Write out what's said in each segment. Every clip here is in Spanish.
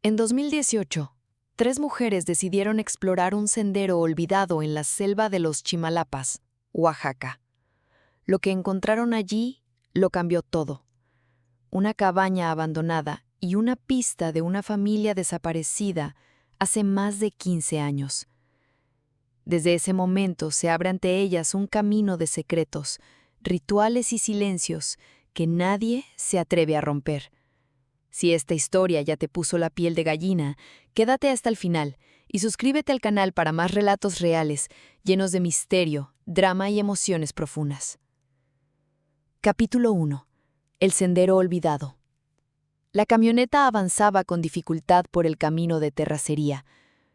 En 2018, 3 mujeres decidieron explorar un sendero olvidado en la selva de los Chimalapas, Oaxaca. Lo que encontraron allí lo cambió todo. Una cabaña abandonada y una pista de una familia desaparecida hace más de 15 años. Desde ese momento se abre ante ellas un camino de secretos, rituales y silencios que nadie se atreve a romper. Si esta historia ya te puso la piel de gallina, quédate hasta el final y suscríbete al canal para más relatos reales, llenos de misterio, drama y emociones profundas. Capítulo 1. El sendero olvidado. La camioneta avanzaba con dificultad por el camino de terracería.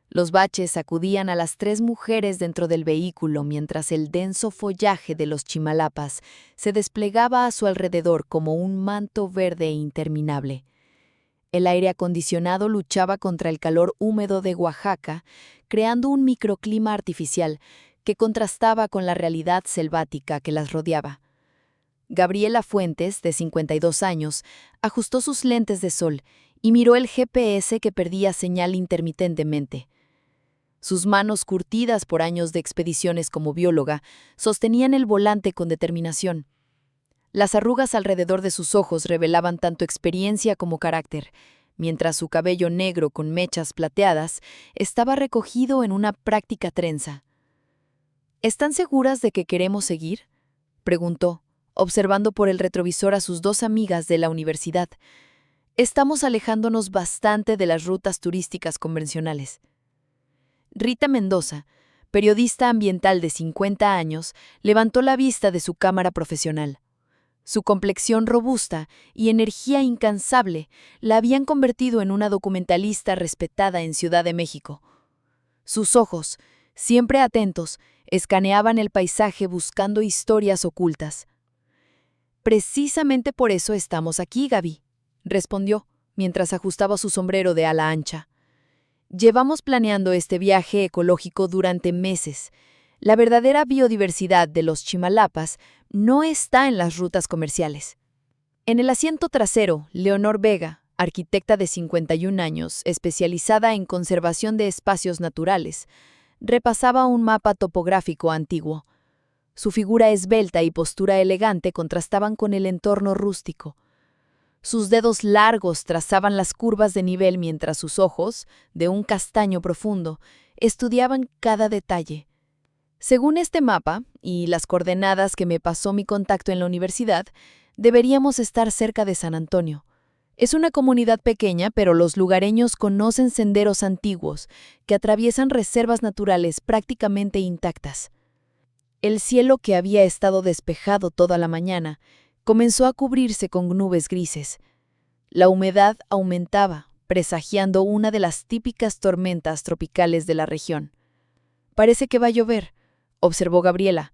Los baches sacudían a las 3 mujeres dentro del vehículo mientras el denso follaje de los Chimalapas se desplegaba a su alrededor como un manto verde interminable. El aire acondicionado luchaba contra el calor húmedo de Oaxaca, creando un microclima artificial que contrastaba con la realidad selvática que las rodeaba. Gabriela Fuentes, de 52 años, ajustó sus lentes de sol y miró el GPS que perdía señal intermitentemente. Sus manos, curtidas por años de expediciones como bióloga, sostenían el volante con determinación. Las arrugas alrededor de sus ojos revelaban tanto experiencia como carácter, mientras su cabello negro con mechas plateadas estaba recogido en una práctica trenza. ¿Están seguras de que queremos seguir?, preguntó, observando por el retrovisor a sus 2 amigas de la universidad. Estamos alejándonos bastante de las rutas turísticas convencionales. Rita Mendoza, periodista ambiental de 50 años, levantó la vista de su cámara profesional. Su complexión robusta y energía incansable la habían convertido en una documentalista respetada en Ciudad de México. Sus ojos, siempre atentos, escaneaban el paisaje buscando historias ocultas. «Precisamente por eso estamos aquí, Gaby», respondió, mientras ajustaba su sombrero de ala ancha. «Llevamos planeando este viaje ecológico durante meses. La verdadera biodiversidad de los Chimalapas no está en las rutas comerciales». En el asiento trasero, Leonor Vega, arquitecta de 51 años, especializada en conservación de espacios naturales, repasaba un mapa topográfico antiguo. Su figura esbelta y postura elegante contrastaban con el entorno rústico. Sus dedos largos trazaban las curvas de nivel mientras sus ojos, de un castaño profundo, estudiaban cada detalle. Según este mapa y las coordenadas que me pasó mi contacto en la universidad, deberíamos estar cerca de San Antonio. Es una comunidad pequeña, pero los lugareños conocen senderos antiguos que atraviesan reservas naturales prácticamente intactas. El cielo, que había estado despejado toda la mañana, comenzó a cubrirse con nubes grises. La humedad aumentaba, presagiando una de las típicas tormentas tropicales de la región. «Parece que va a llover», observó Gabriela.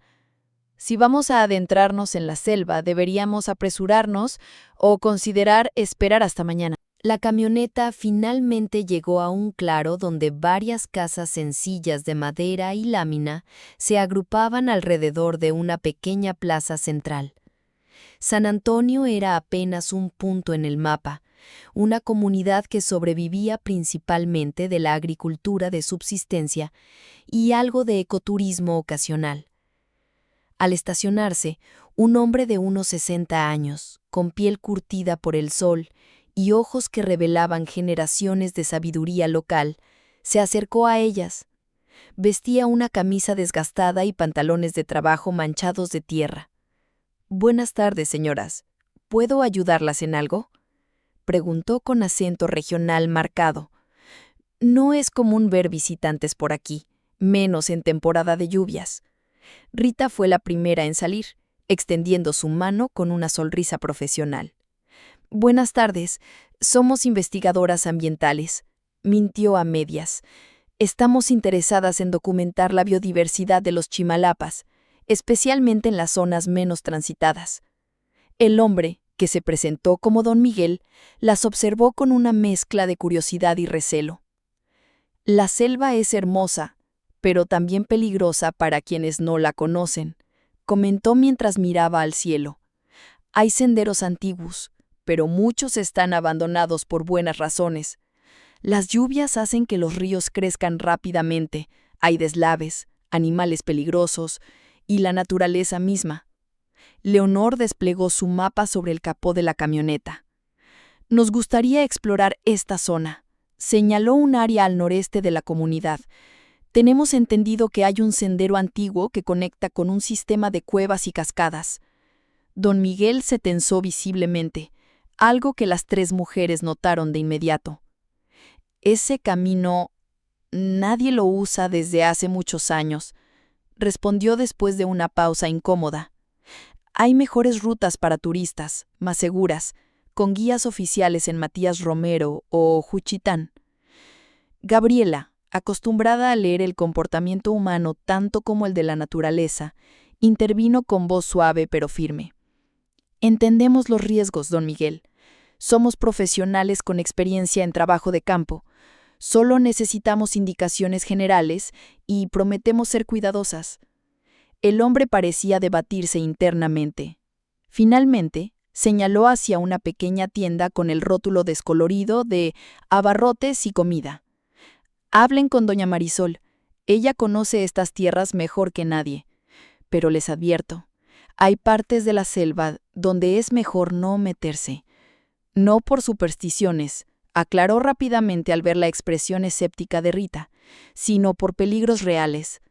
«Si vamos a adentrarnos en la selva, deberíamos apresurarnos o considerar esperar hasta mañana». La camioneta finalmente llegó a un claro donde varias casas sencillas de madera y lámina se agrupaban alrededor de una pequeña plaza central. San Antonio era apenas un punto en el mapa, una comunidad que sobrevivía principalmente de la agricultura de subsistencia y algo de ecoturismo ocasional. Al estacionarse, un hombre de unos 60 años, con piel curtida por el sol y ojos que revelaban generaciones de sabiduría local, se acercó a ellas. Vestía una camisa desgastada y pantalones de trabajo manchados de tierra. «Buenas tardes, señoras. ¿Puedo ayudarlas en algo?», preguntó con acento regional marcado. «No es común ver visitantes por aquí, menos en temporada de lluvias». Rita fue la primera en salir, extendiendo su mano con una sonrisa profesional. «Buenas tardes. Somos investigadoras ambientales», mintió a medias. «Estamos interesadas en documentar la biodiversidad de los Chimalapas, especialmente en las zonas menos transitadas». El hombre, que se presentó como Don Miguel, las observó con una mezcla de curiosidad y recelo. «La selva es hermosa, pero también peligrosa para quienes no la conocen», comentó mientras miraba al cielo. «Hay senderos antiguos, pero muchos están abandonados por buenas razones. Las lluvias hacen que los ríos crezcan rápidamente, hay deslaves, animales peligrosos y la naturaleza misma. Leonor desplegó su mapa sobre el capó de la camioneta. Nos gustaría explorar esta zona. Señaló un área al noreste de la comunidad. Tenemos entendido que hay un sendero antiguo que conecta con un sistema de cuevas y cascadas. Don Miguel se tensó visiblemente, algo que las tres mujeres notaron de inmediato. Ese camino nadie lo usa desde hace muchos años, respondió después de una pausa incómoda. Hay mejores rutas para turistas, más seguras, con guías oficiales en Matías Romero o Juchitán. Gabriela, acostumbrada a leer el comportamiento humano tanto como el de la naturaleza, intervino con voz suave pero firme. Entendemos los riesgos, don Miguel. Somos profesionales con experiencia en trabajo de campo. Solo necesitamos indicaciones generales y prometemos ser cuidadosas. El hombre parecía debatirse internamente. Finalmente, señaló hacia una pequeña tienda con el rótulo descolorido de abarrotes y comida. Hablen con doña Marisol. Ella conoce estas tierras mejor que nadie. Pero les advierto, hay partes de la selva donde es mejor no meterse. No por supersticiones, aclaró rápidamente al ver la expresión escéptica de Rita, sino por peligros reales.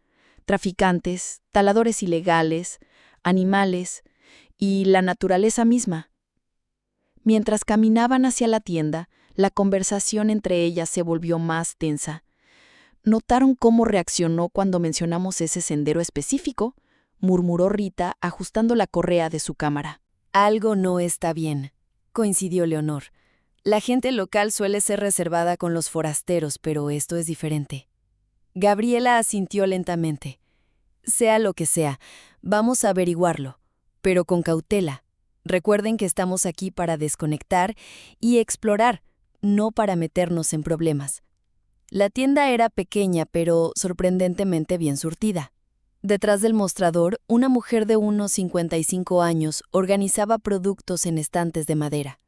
Traficantes, taladores ilegales, animales y la naturaleza misma. Mientras caminaban hacia la tienda, la conversación entre ellas se volvió más tensa. ¿Notaron cómo reaccionó cuando mencionamos ese sendero específico?, murmuró Rita, ajustando la correa de su cámara. Algo no está bien, coincidió Leonor. La gente local suele ser reservada con los forasteros, pero esto es diferente. Gabriela asintió lentamente. Sea lo que sea, vamos a averiguarlo, pero con cautela. Recuerden que estamos aquí para desconectar y explorar, no para meternos en problemas. La tienda era pequeña, pero sorprendentemente bien surtida. Detrás del mostrador, una mujer de unos 55 años organizaba productos en estantes de madera.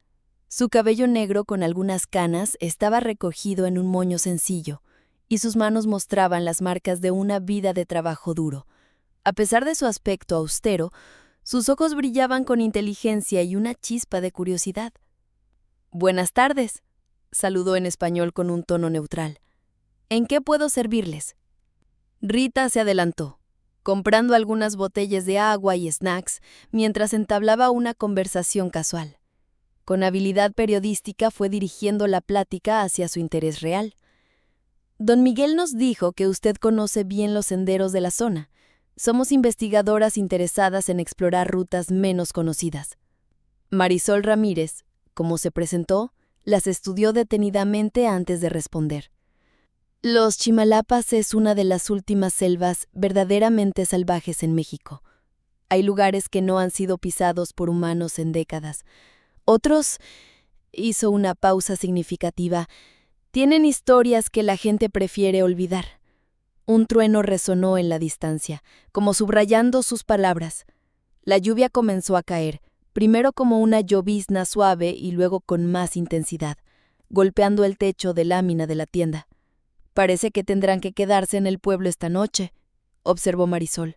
Su cabello negro con algunas canas estaba recogido en un moño sencillo, y sus manos mostraban las marcas de una vida de trabajo duro. A pesar de su aspecto austero, sus ojos brillaban con inteligencia y una chispa de curiosidad. «Buenas tardes», saludó en español con un tono neutral. «¿En qué puedo servirles?» Rita se adelantó, comprando algunas botellas de agua y snacks mientras entablaba una conversación casual. Con habilidad periodística fue dirigiendo la plática hacia su interés real. Don Miguel nos dijo que usted conoce bien los senderos de la zona. Somos investigadoras interesadas en explorar rutas menos conocidas. Marisol Ramírez, como se presentó, las estudió detenidamente antes de responder. Los Chimalapas es una de las últimas selvas verdaderamente salvajes en México. Hay lugares que no han sido pisados por humanos en décadas. Otros, hizo una pausa significativa, tienen historias que la gente prefiere olvidar. Un trueno resonó en la distancia, como subrayando sus palabras. La lluvia comenzó a caer, primero como una llovizna suave y luego con más intensidad, golpeando el techo de lámina de la tienda. «Parece que tendrán que quedarse en el pueblo esta noche», observó Marisol.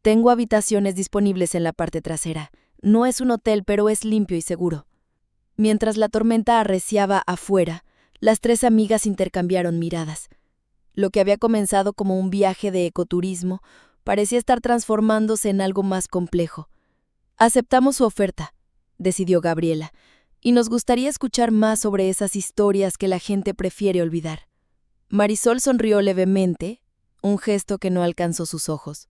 «Tengo habitaciones disponibles en la parte trasera. No es un hotel, pero es limpio y seguro». Mientras la tormenta arreciaba afuera, las tres amigas intercambiaron miradas. Lo que había comenzado como un viaje de ecoturismo parecía estar transformándose en algo más complejo. «Aceptamos su oferta», decidió Gabriela, «y nos gustaría escuchar más sobre esas historias que la gente prefiere olvidar». Marisol sonrió levemente, un gesto que no alcanzó sus ojos.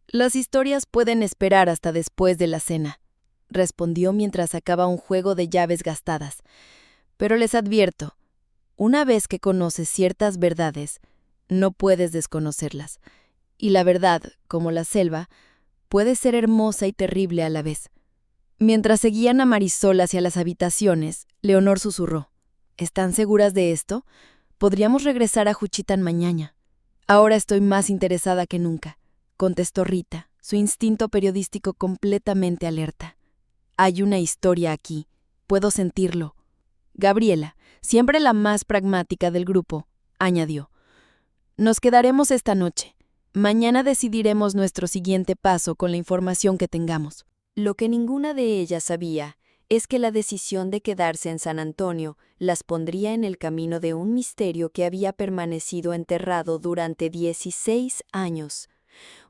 «Las historias pueden esperar hasta después de la cena», respondió mientras sacaba un juego de llaves gastadas. «Pero les advierto, una vez que conoces ciertas verdades, no puedes desconocerlas. Y la verdad, como la selva, puede ser hermosa y terrible a la vez». Mientras seguían a Marisol hacia las habitaciones, Leonor susurró. «¿Están seguras de esto? Podríamos regresar a Juchitán mañana». «Ahora estoy más interesada que nunca», contestó Rita, su instinto periodístico completamente alerta. «Hay una historia aquí. Puedo sentirlo». Gabriela, Siempre la más pragmática del grupo, añadió. Nos quedaremos esta noche. Mañana decidiremos nuestro siguiente paso con la información que tengamos. Lo que ninguna de ellas sabía es que la decisión de quedarse en San Antonio las pondría en el camino de un misterio que había permanecido enterrado durante 16 años.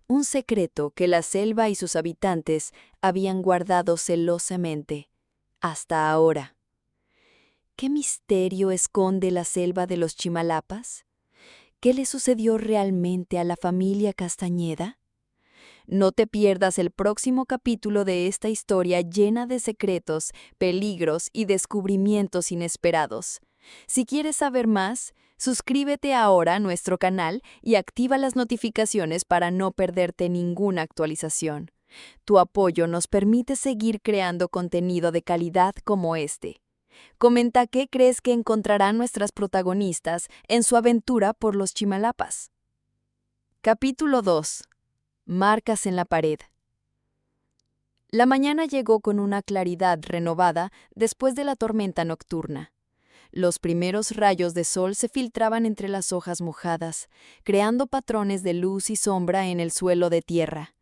Un secreto que la selva y sus habitantes habían guardado celosamente, hasta ahora. ¿Qué misterio esconde la selva de los Chimalapas? ¿Qué le sucedió realmente a la familia Castañeda? No te pierdas el próximo capítulo de esta historia llena de secretos, peligros y descubrimientos inesperados. Si quieres saber más, suscríbete ahora a nuestro canal y activa las notificaciones para no perderte ninguna actualización. Tu apoyo nos permite seguir creando contenido de calidad como este. Comenta qué crees que encontrarán nuestras protagonistas en su aventura por los Chimalapas. Capítulo 2. Marcas en la pared. La mañana llegó con una claridad renovada después de la tormenta nocturna. Los primeros rayos de sol se filtraban entre las hojas mojadas, creando patrones de luz y sombra en el suelo de tierra.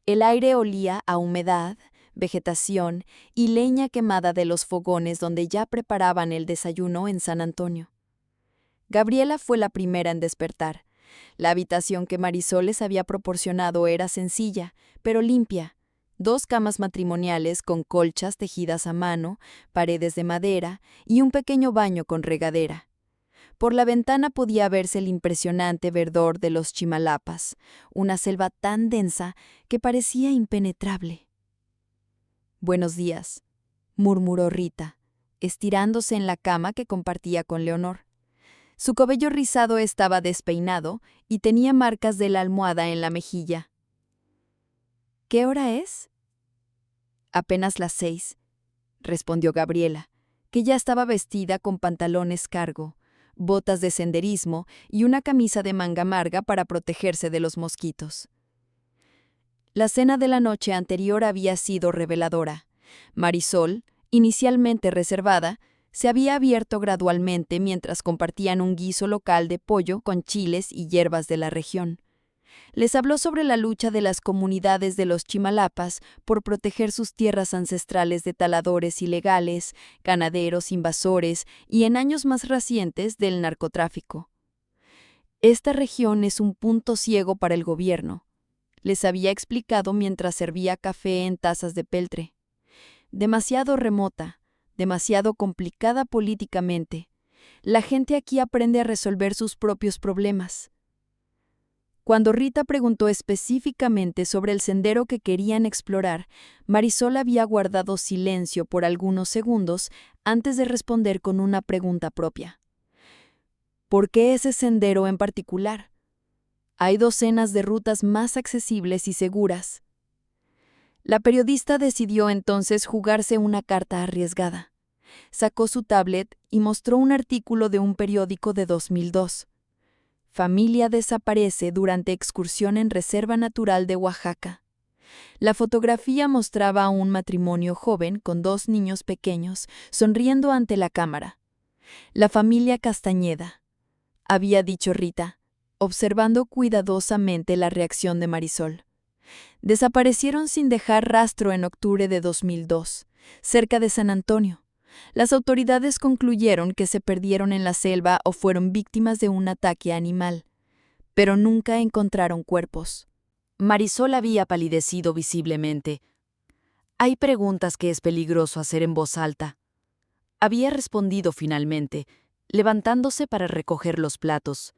El aire olía a humedad, vegetación y leña quemada de los fogones donde ya preparaban el desayuno en San Antonio. Gabriela fue la primera en despertar. La habitación que Marisol les había proporcionado era sencilla, pero limpia. 2 camas matrimoniales con colchas tejidas a mano, paredes de madera y un pequeño baño con regadera. Por la ventana podía verse el impresionante verdor de los Chimalapas, una selva tan densa que parecía impenetrable. «Buenos días», murmuró Rita, estirándose en la cama que compartía con Leonor. Su cabello rizado estaba despeinado y tenía marcas de la almohada en la mejilla. «¿Qué hora es?» «Apenas las 6», respondió Gabriela, que ya estaba vestida con pantalones cargo, botas de senderismo y una camisa de manga larga para protegerse de los mosquitos. La cena de la noche anterior había sido reveladora. Marisol, inicialmente reservada, se había abierto gradualmente mientras compartían un guiso local de pollo con chiles y hierbas de la región. Les habló sobre la lucha de las comunidades de los Chimalapas por proteger sus tierras ancestrales de taladores ilegales, ganaderos invasores y, en años más recientes, del narcotráfico. Esta región es un punto ciego para el gobierno, les había explicado mientras servía café en tazas de peltre. Demasiado remota, demasiado complicada políticamente. La gente aquí aprende a resolver sus propios problemas. Cuando Rita preguntó específicamente sobre el sendero que querían explorar, Marisol había guardado silencio por algunos segundos antes de responder con una pregunta propia. ¿Por qué ese sendero en particular? Hay docenas de rutas más accesibles y seguras. La periodista decidió entonces jugarse una carta arriesgada. Sacó su tablet y mostró un artículo de un periódico de 2002. Familia desaparece durante excursión en Reserva Natural de Oaxaca. La fotografía mostraba a un matrimonio joven con 2 niños pequeños sonriendo ante la cámara. La familia Castañeda, había dicho Rita, observando cuidadosamente la reacción de Marisol. Desaparecieron sin dejar rastro en octubre de 2002, cerca de San Antonio. Las autoridades concluyeron que se perdieron en la selva o fueron víctimas de un ataque animal, pero nunca encontraron cuerpos. Marisol había palidecido visiblemente. «Hay preguntas que es peligroso hacer en voz alta», había respondido finalmente, levantándose para recoger los platos.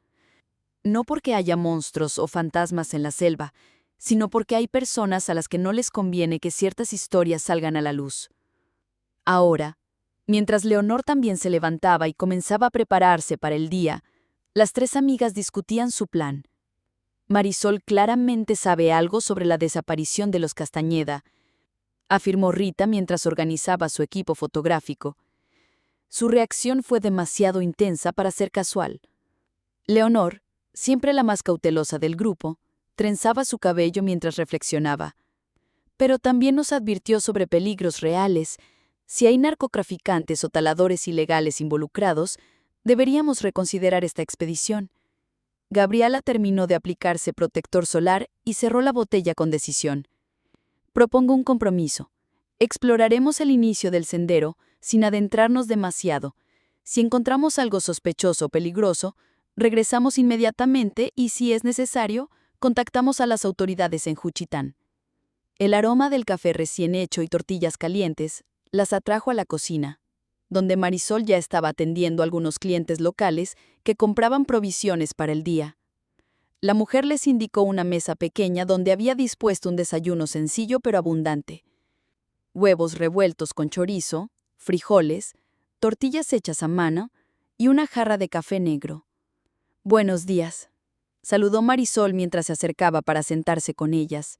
No porque haya monstruos o fantasmas en la selva, sino porque hay personas a las que no les conviene que ciertas historias salgan a la luz. Ahora, mientras Leonor también se levantaba y comenzaba a prepararse para el día, las 3 amigas discutían su plan. Marisol claramente sabe algo sobre la desaparición de los Castañeda, afirmó Rita mientras organizaba su equipo fotográfico. Su reacción fue demasiado intensa para ser casual. Leonor, siempre la más cautelosa del grupo, trenzaba su cabello mientras reflexionaba. Pero también nos advirtió sobre peligros reales. Si hay narcotraficantes o taladores ilegales involucrados, deberíamos reconsiderar esta expedición. Gabriela terminó de aplicarse protector solar y cerró la botella con decisión. Propongo un compromiso. Exploraremos el inicio del sendero sin adentrarnos demasiado. Si encontramos algo sospechoso o peligroso, regresamos inmediatamente y, si es necesario, contactamos a las autoridades en Juchitán. El aroma del café recién hecho y tortillas calientes las atrajo a la cocina, donde Marisol ya estaba atendiendo a algunos clientes locales que compraban provisiones para el día. La mujer les indicó una mesa pequeña donde había dispuesto un desayuno sencillo pero abundante. Huevos revueltos con chorizo, frijoles, tortillas hechas a mano y una jarra de café negro. «Buenos días», saludó Marisol mientras se acercaba para sentarse con ellas.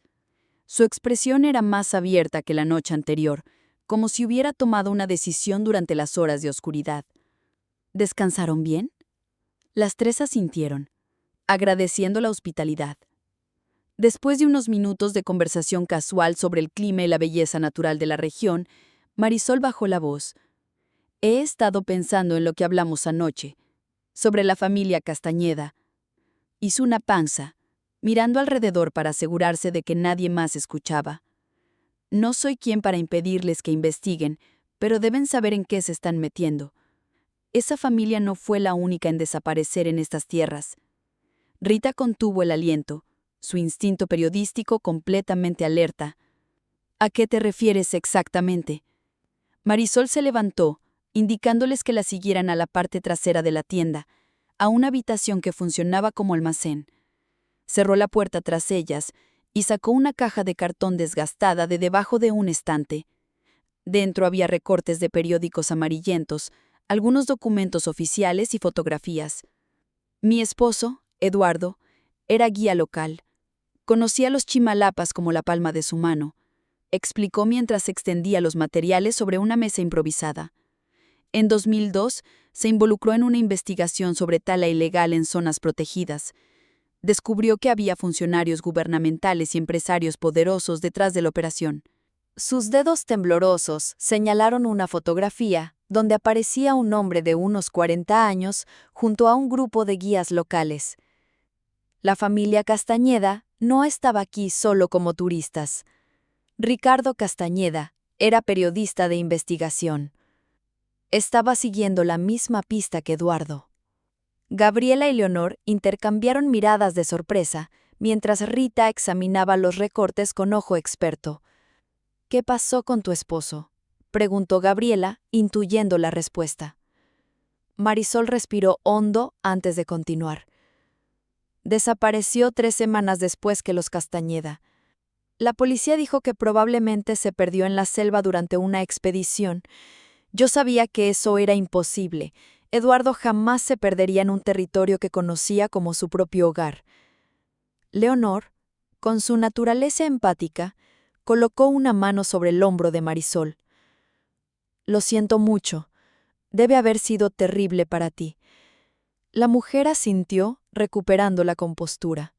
Su expresión era más abierta que la noche anterior, como si hubiera tomado una decisión durante las horas de oscuridad. ¿Descansaron bien? Las tres asintieron, agradeciendo la hospitalidad. Después de unos minutos de conversación casual sobre el clima y la belleza natural de la región, Marisol bajó la voz. «He estado pensando en lo que hablamos anoche, sobre la familia Castañeda». Hizo una pausa, mirando alrededor para asegurarse de que nadie más escuchaba. «No soy quien para impedirles que investiguen, pero deben saber en qué se están metiendo. Esa familia no fue la única en desaparecer en estas tierras». Rita contuvo el aliento, su instinto periodístico completamente alerta. «¿A qué te refieres exactamente?». Marisol se levantó, indicándoles que la siguieran a la parte trasera de la tienda, a una habitación que funcionaba como almacén. Cerró la puerta tras ellas y sacó una caja de cartón desgastada de debajo de un estante. Dentro había recortes de periódicos amarillentos, algunos documentos oficiales y fotografías. Mi esposo, Eduardo, era guía local. Conocía los Chimalapas como la palma de su mano, explicó mientras extendía los materiales sobre una mesa improvisada. En 2002 se involucró en una investigación sobre tala ilegal en zonas protegidas. Descubrió que había funcionarios gubernamentales y empresarios poderosos detrás de la operación. Sus dedos temblorosos señalaron una fotografía donde aparecía un hombre de unos 40 años junto a un grupo de guías locales. La familia Castañeda no estaba aquí solo como turistas. Ricardo Castañeda era periodista de investigación. Estaba siguiendo la misma pista que Eduardo. Gabriela y Leonor intercambiaron miradas de sorpresa mientras Rita examinaba los recortes con ojo experto. «¿Qué pasó con tu esposo?», preguntó Gabriela, intuyendo la respuesta. Marisol respiró hondo antes de continuar. «Desapareció 3 semanas después que los Castañeda. La policía dijo que probablemente se perdió en la selva durante una expedición. Yo sabía que eso era imposible. Eduardo jamás se perdería en un territorio que conocía como su propio hogar». Leonor, con su naturaleza empática, colocó una mano sobre el hombro de Marisol. «Lo siento mucho. Debe haber sido terrible para ti». La mujer asintió, recuperando la compostura.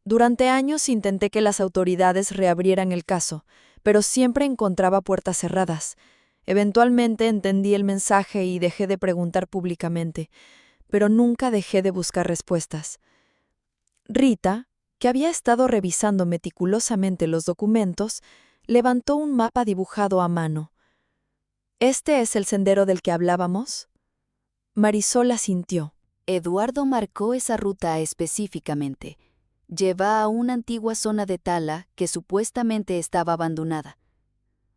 «Durante años intenté que las autoridades reabrieran el caso, pero siempre encontraba puertas cerradas. Eventualmente entendí el mensaje y dejé de preguntar públicamente, pero nunca dejé de buscar respuestas». Rita, que había estado revisando meticulosamente los documentos, levantó un mapa dibujado a mano. «¿Este es el sendero del que hablábamos?». Marisol asintió. Eduardo marcó esa ruta específicamente. Lleva a una antigua zona de tala que supuestamente estaba abandonada.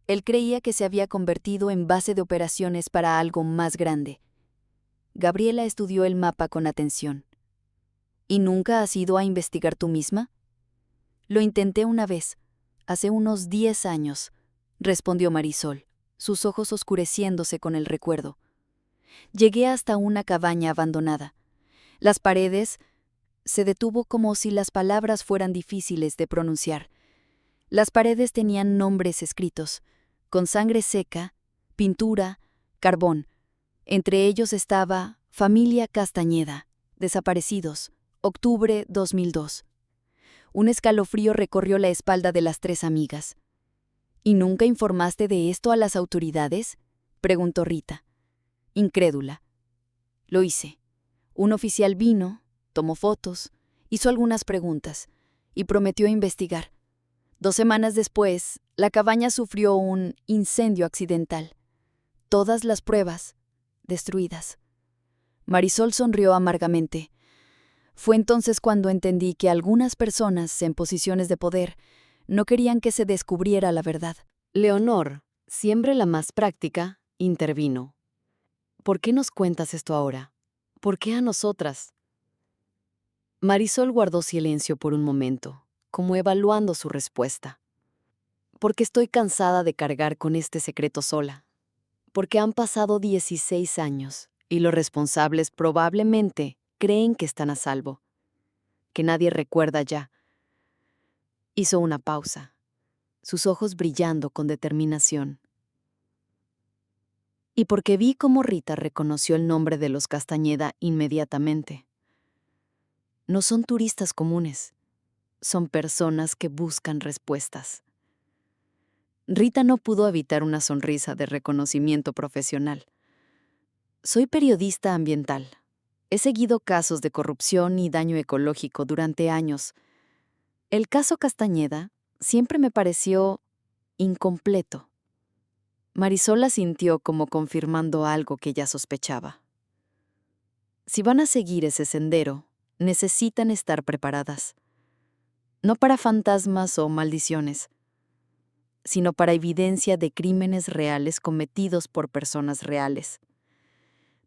Él creía que se había convertido en base de operaciones para algo más grande. Gabriela estudió el mapa con atención. ¿Y nunca has ido a investigar tú misma? Lo intenté una vez, hace unos 10 años, respondió Marisol, sus ojos oscureciéndose con el recuerdo. Llegué hasta una cabaña abandonada. Las paredes... Se detuvo como si las palabras fueran difíciles de pronunciar. Las paredes tenían nombres escritos, con sangre seca, pintura, carbón. Entre ellos estaba Familia Castañeda, desaparecidos, octubre 2002. Un escalofrío recorrió la espalda de las 3 amigas. ¿Y nunca informaste de esto a las autoridades?, preguntó Rita, incrédula. Lo hice. Un oficial vino, tomó fotos, hizo algunas preguntas y prometió investigar. 2 semanas después, la cabaña sufrió un incendio accidental. Todas las pruebas destruidas. Marisol sonrió amargamente. Fue entonces cuando entendí que algunas personas en posiciones de poder no querían que se descubriera la verdad. Leonor, siempre la más práctica, intervino. ¿Por qué nos cuentas esto ahora? ¿Por qué a nosotras? Marisol guardó silencio por un momento, como evaluando su respuesta. Porque estoy cansada de cargar con este secreto sola. Porque han pasado 16 años y los responsables probablemente creen que están a salvo, que nadie recuerda ya. Hizo una pausa, sus ojos brillando con determinación. Y porque vi cómo Rita reconoció el nombre de los Castañeda inmediatamente. No son turistas comunes, son personas que buscan respuestas. Rita no pudo evitar una sonrisa de reconocimiento profesional. Soy periodista ambiental. He seguido casos de corrupción y daño ecológico durante años. El caso Castañeda siempre me pareció incompleto. Marisol sintió como confirmando algo que ya sospechaba. Si van a seguir ese sendero, necesitan estar preparadas. No para fantasmas o maldiciones, sino para evidencia de crímenes reales cometidos por personas reales.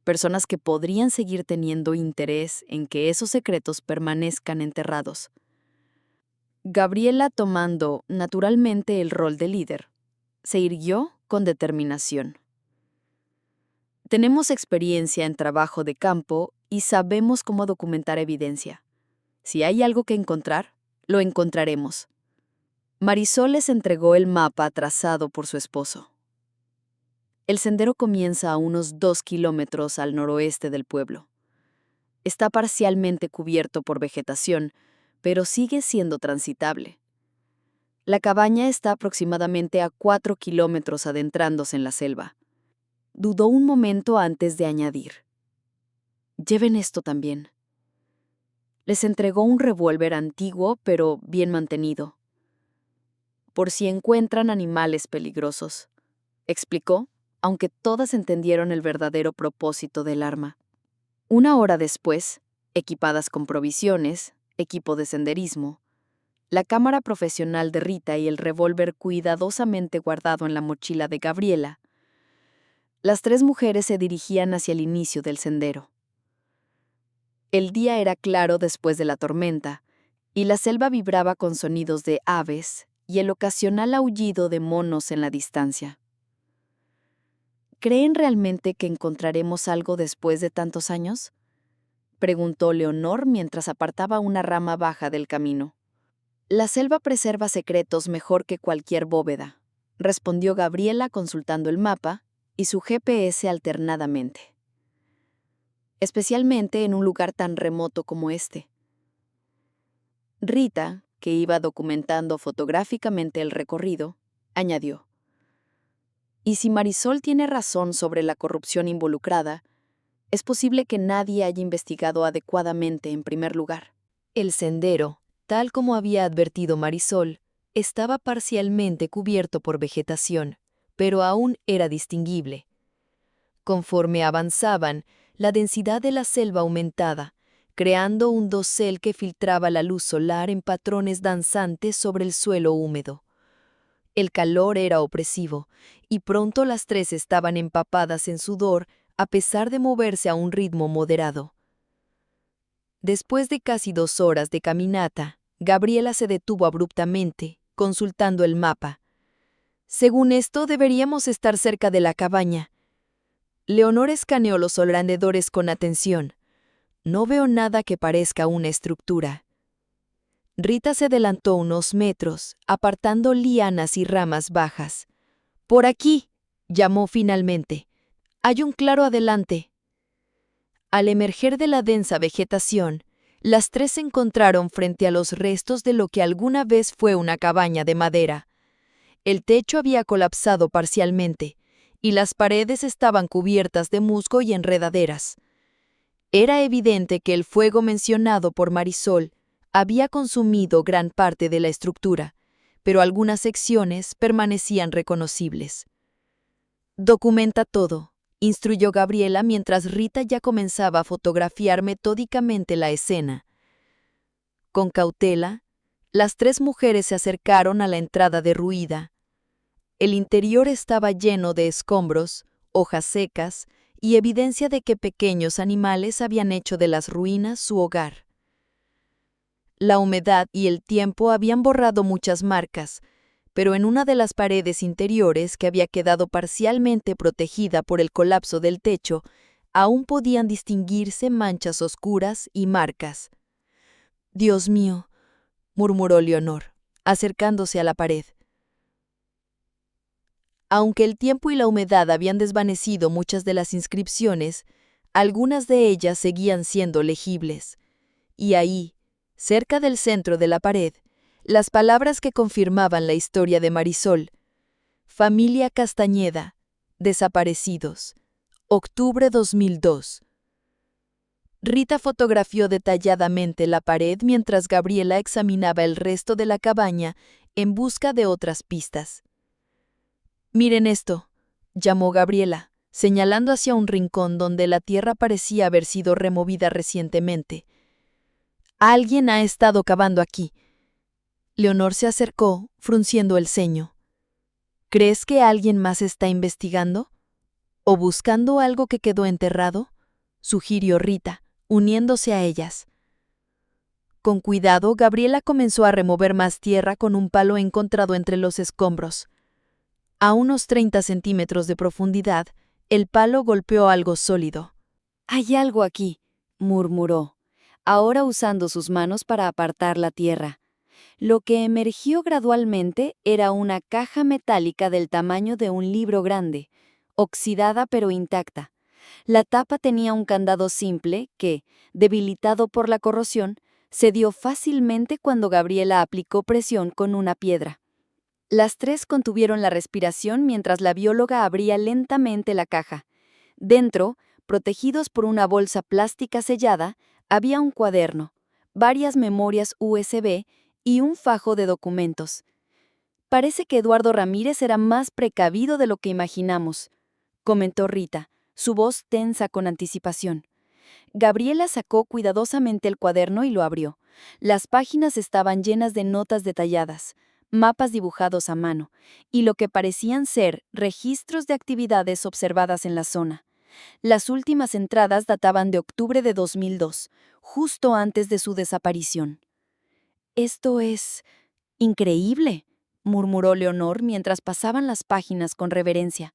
Personas que podrían seguir teniendo interés en que esos secretos permanezcan enterrados. Gabriela, tomando naturalmente el rol de líder, se irguió con determinación. Tenemos experiencia en trabajo de campo y sabemos cómo documentar evidencia. Si hay algo que encontrar, lo encontraremos. Marisol les entregó el mapa trazado por su esposo. El sendero comienza a unos 2 kilómetros al noroeste del pueblo. Está parcialmente cubierto por vegetación, pero sigue siendo transitable. La cabaña está aproximadamente a 4 kilómetros adentrándose en la selva. Dudó un momento antes de añadir: lleven esto también. Les entregó un revólver antiguo pero bien mantenido. Por si encuentran animales peligrosos, explicó, aunque todas entendieron el verdadero propósito del arma. 1 hora después, equipadas con provisiones, equipo de senderismo, la cámara profesional de Rita y el revólver cuidadosamente guardado en la mochila de Gabriela, las 3 mujeres se dirigían hacia el inicio del sendero. El día era claro después de la tormenta, y la selva vibraba con sonidos de aves y el ocasional aullido de monos en la distancia. ¿Creen realmente que encontraremos algo después de tantos años?, preguntó Leonor mientras apartaba una rama baja del camino. La selva preserva secretos mejor que cualquier bóveda, respondió Gabriela consultando el mapa y su GPS alternadamente. Especialmente en un lugar tan remoto como este. Rita, que iba documentando fotográficamente el recorrido, añadió: y si Marisol tiene razón sobre la corrupción involucrada, es posible que nadie haya investigado adecuadamente en primer lugar. El sendero, tal como había advertido Marisol, estaba parcialmente cubierto por vegetación, pero aún era distinguible. Conforme avanzaban, la densidad de la selva aumentaba, creando un dosel que filtraba la luz solar en patrones danzantes sobre el suelo húmedo. El calor era opresivo, y pronto las 3 estaban empapadas en sudor a pesar de moverse a un ritmo moderado. Después de casi 2 horas de caminata, Gabriela se detuvo abruptamente, consultando el mapa. Según esto, deberíamos estar cerca de la cabaña. Leonor escaneó los alrededores con atención. No veo nada que parezca una estructura. Rita se adelantó unos metros, apartando lianas y ramas bajas. «Por aquí», llamó finalmente. «Hay un claro adelante». Al emerger de la densa vegetación, las 3 se encontraron frente a los restos de lo que alguna vez fue una cabaña de madera. El techo había colapsado parcialmente, y las paredes estaban cubiertas de musgo y enredaderas. Era evidente que el fuego mencionado por Marisol había consumido gran parte de la estructura, pero algunas secciones permanecían reconocibles. «Documenta todo», instruyó Gabriela mientras Rita ya comenzaba a fotografiar metódicamente la escena. Con cautela, las 3 mujeres se acercaron a la entrada derruida. El interior estaba lleno de escombros, hojas secas y evidencia de que pequeños animales habían hecho de las ruinas su hogar. La humedad y el tiempo habían borrado muchas marcas, pero en una de las paredes interiores, que había quedado parcialmente protegida por el colapso del techo, aún podían distinguirse manchas oscuras y marcas. «Dios mío», murmuró Leonor, acercándose a la pared. Aunque el tiempo y la humedad habían desvanecido muchas de las inscripciones, algunas de ellas seguían siendo legibles. Y ahí, cerca del centro de la pared, las palabras que confirmaban la historia de Marisol: «Familia Castañeda, desaparecidos, octubre 2002». Rita fotografió detalladamente la pared mientras Gabriela examinaba el resto de la cabaña en busca de otras pistas. «Miren esto», llamó Gabriela, señalando hacia un rincón donde la tierra parecía haber sido removida recientemente. «Alguien ha estado cavando aquí». Leonor se acercó, frunciendo el ceño. «¿Crees que alguien más está investigando? ¿O buscando algo que quedó enterrado?», sugirió Rita, uniéndose a ellas. Con cuidado, Gabriela comenzó a remover más tierra con un palo encontrado entre los escombros. A unos 30 centímetros de profundidad, el palo golpeó algo sólido. «Hay algo aquí», murmuró, ahora usando sus manos para apartar la tierra. Lo que emergió gradualmente era una caja metálica del tamaño de un libro grande, oxidada pero intacta. La tapa tenía un candado simple que, debilitado por la corrosión, cedió fácilmente cuando Gabriela aplicó presión con una piedra. Las 3 contuvieron la respiración mientras la bióloga abría lentamente la caja. Dentro, protegidos por una bolsa plástica sellada, había un cuaderno, varias memorias USB y un fajo de documentos. «Parece que Eduardo Ramírez era más precavido de lo que imaginamos», comentó Rita, su voz tensa con anticipación. Gabriela sacó cuidadosamente el cuaderno y lo abrió. Las páginas estaban llenas de notas detalladas, mapas dibujados a mano, y lo que parecían ser registros de actividades observadas en la zona. Las últimas entradas databan de octubre de 2002, justo antes de su desaparición. «Esto es increíble», murmuró Leonor mientras pasaban las páginas con reverencia.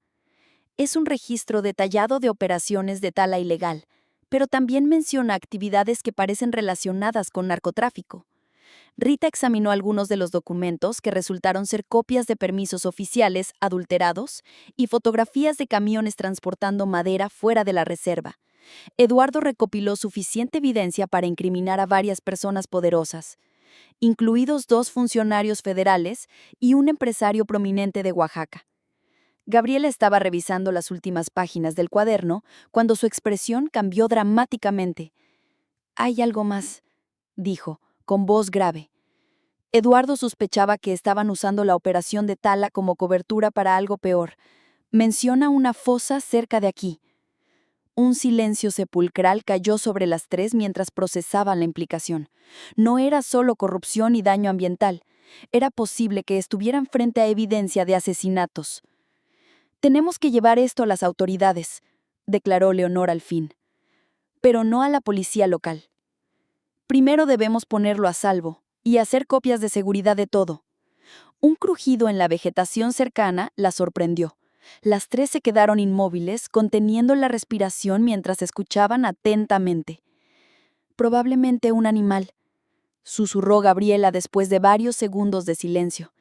«Es un registro detallado de operaciones de tala ilegal, pero también menciona actividades que parecen relacionadas con narcotráfico». Rita examinó algunos de los documentos que resultaron ser copias de permisos oficiales adulterados y fotografías de camiones transportando madera fuera de la reserva. Eduardo recopiló suficiente evidencia para incriminar a varias personas poderosas, incluidos 2 funcionarios federales y un empresario prominente de Oaxaca. Gabriela estaba revisando las últimas páginas del cuaderno cuando su expresión cambió dramáticamente. «Hay algo más», dijo, con voz grave. Eduardo sospechaba que estaban usando la operación de tala como cobertura para algo peor. «Menciona una fosa cerca de aquí». Un silencio sepulcral cayó sobre las 3 mientras procesaban la implicación. No era solo corrupción y daño ambiental. Era posible que estuvieran frente a evidencia de asesinatos. «Tenemos que llevar esto a las autoridades», declaró Leonor al fin. «Pero no a la policía local. Primero debemos ponerlo a salvo y hacer copias de seguridad de todo». Un crujido en la vegetación cercana la sorprendió. Las 3 se quedaron inmóviles, conteniendo la respiración mientras escuchaban atentamente. «Probablemente un animal», susurró Gabriela después de varios segundos de silencio.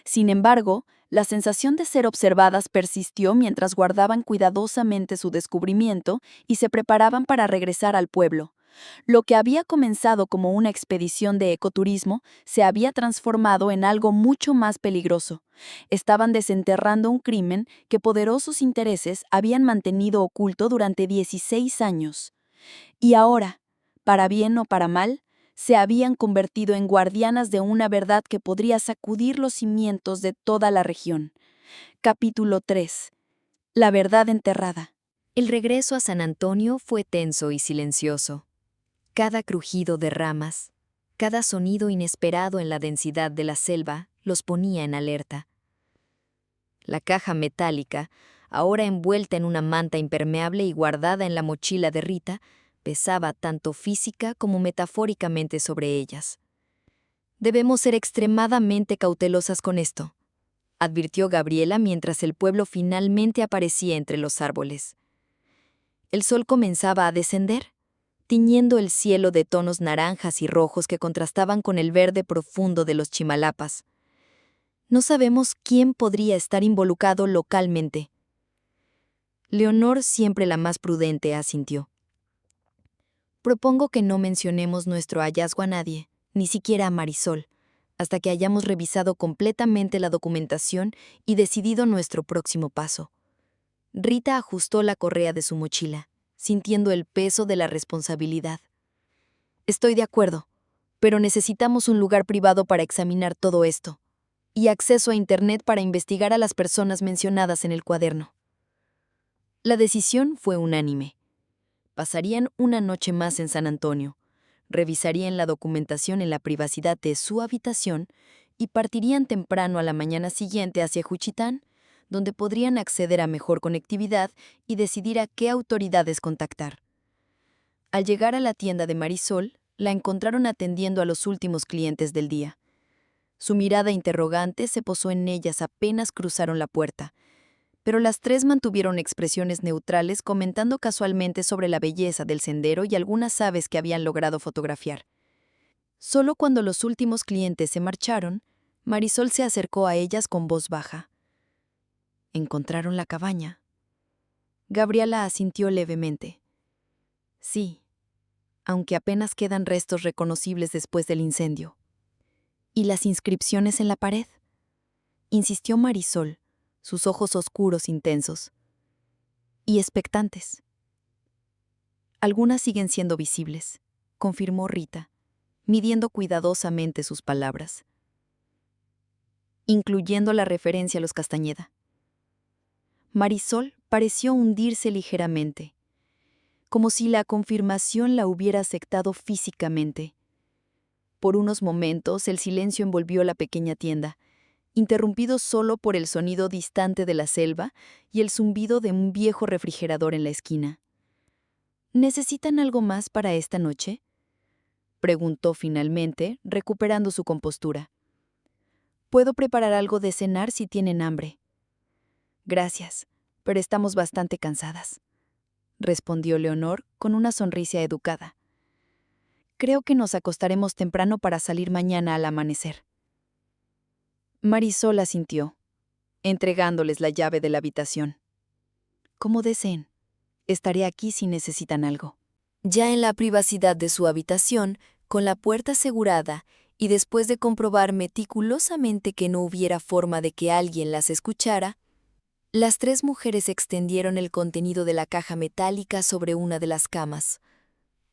Sin embargo, la sensación de ser observadas persistió mientras guardaban cuidadosamente su descubrimiento y se preparaban para regresar al pueblo. Lo que había comenzado como una expedición de ecoturismo se había transformado en algo mucho más peligroso. Estaban desenterrando un crimen que poderosos intereses habían mantenido oculto durante 16 años. Y ahora, para bien o para mal, se habían convertido en guardianas de una verdad que podría sacudir los cimientos de toda la región. Capítulo 3. La verdad enterrada. El regreso a San Antonio fue tenso y silencioso. Cada crujido de ramas, cada sonido inesperado en la densidad de la selva los ponía en alerta. La caja metálica, ahora envuelta en una manta impermeable y guardada en la mochila de Rita, pesaba tanto física como metafóricamente sobre ellas. Debemos ser extremadamente cautelosas con esto, advirtió Gabriela mientras el pueblo finalmente aparecía entre los árboles. El sol comenzaba a descender, tiñendo el cielo de tonos naranjas y rojos que contrastaban con el verde profundo de los Chimalapas. No sabemos quién podría estar involucrado localmente. Leonor, siempre la más prudente, asintió. Propongo que no mencionemos nuestro hallazgo a nadie, ni siquiera a Marisol, hasta que hayamos revisado completamente la documentación y decidido nuestro próximo paso. Rita ajustó la correa de su mochila, sintiendo el peso de la responsabilidad. Estoy de acuerdo, pero necesitamos un lugar privado para examinar todo esto, y acceso a Internet para investigar a las personas mencionadas en el cuaderno. La decisión fue unánime. Pasarían una noche más en San Antonio, revisarían la documentación en la privacidad de su habitación y partirían temprano a la mañana siguiente hacia Juchitán, donde podrían acceder a mejor conectividad y decidir a qué autoridades contactar. Al llegar a la tienda de Marisol, la encontraron atendiendo a los últimos clientes del día. Su mirada interrogante se posó en ellas apenas cruzaron la puerta, pero las tres mantuvieron expresiones neutrales comentando casualmente sobre la belleza del sendero y algunas aves que habían logrado fotografiar. Solo cuando los últimos clientes se marcharon, Marisol se acercó a ellas con voz baja. ¿Encontraron la cabaña? Gabriela asintió levemente. Sí, aunque apenas quedan restos reconocibles después del incendio. ¿Y las inscripciones en la pared? Insistió Marisol, sus ojos oscuros intensos. Y expectantes. Algunas siguen siendo visibles, confirmó Rita, midiendo cuidadosamente sus palabras. Incluyendo la referencia a los Castañeda. Marisol pareció hundirse ligeramente, como si la confirmación la hubiera afectado físicamente. Por unos momentos el silencio envolvió la pequeña tienda, interrumpido solo por el sonido distante de la selva y el zumbido de un viejo refrigerador en la esquina. ¿Necesitan algo más para esta noche?, preguntó finalmente, recuperando su compostura. Puedo preparar algo de cenar si tienen hambre. Gracias, pero estamos bastante cansadas, respondió Leonor con una sonrisa educada. Creo que nos acostaremos temprano para salir mañana al amanecer. Marisol asintió, entregándoles la llave de la habitación. Como deseen. Estaré aquí si necesitan algo. Ya en la privacidad de su habitación, con la puerta asegurada, y después de comprobar meticulosamente que no hubiera forma de que alguien las escuchara, las tres mujeres extendieron el contenido de la caja metálica sobre una de las camas.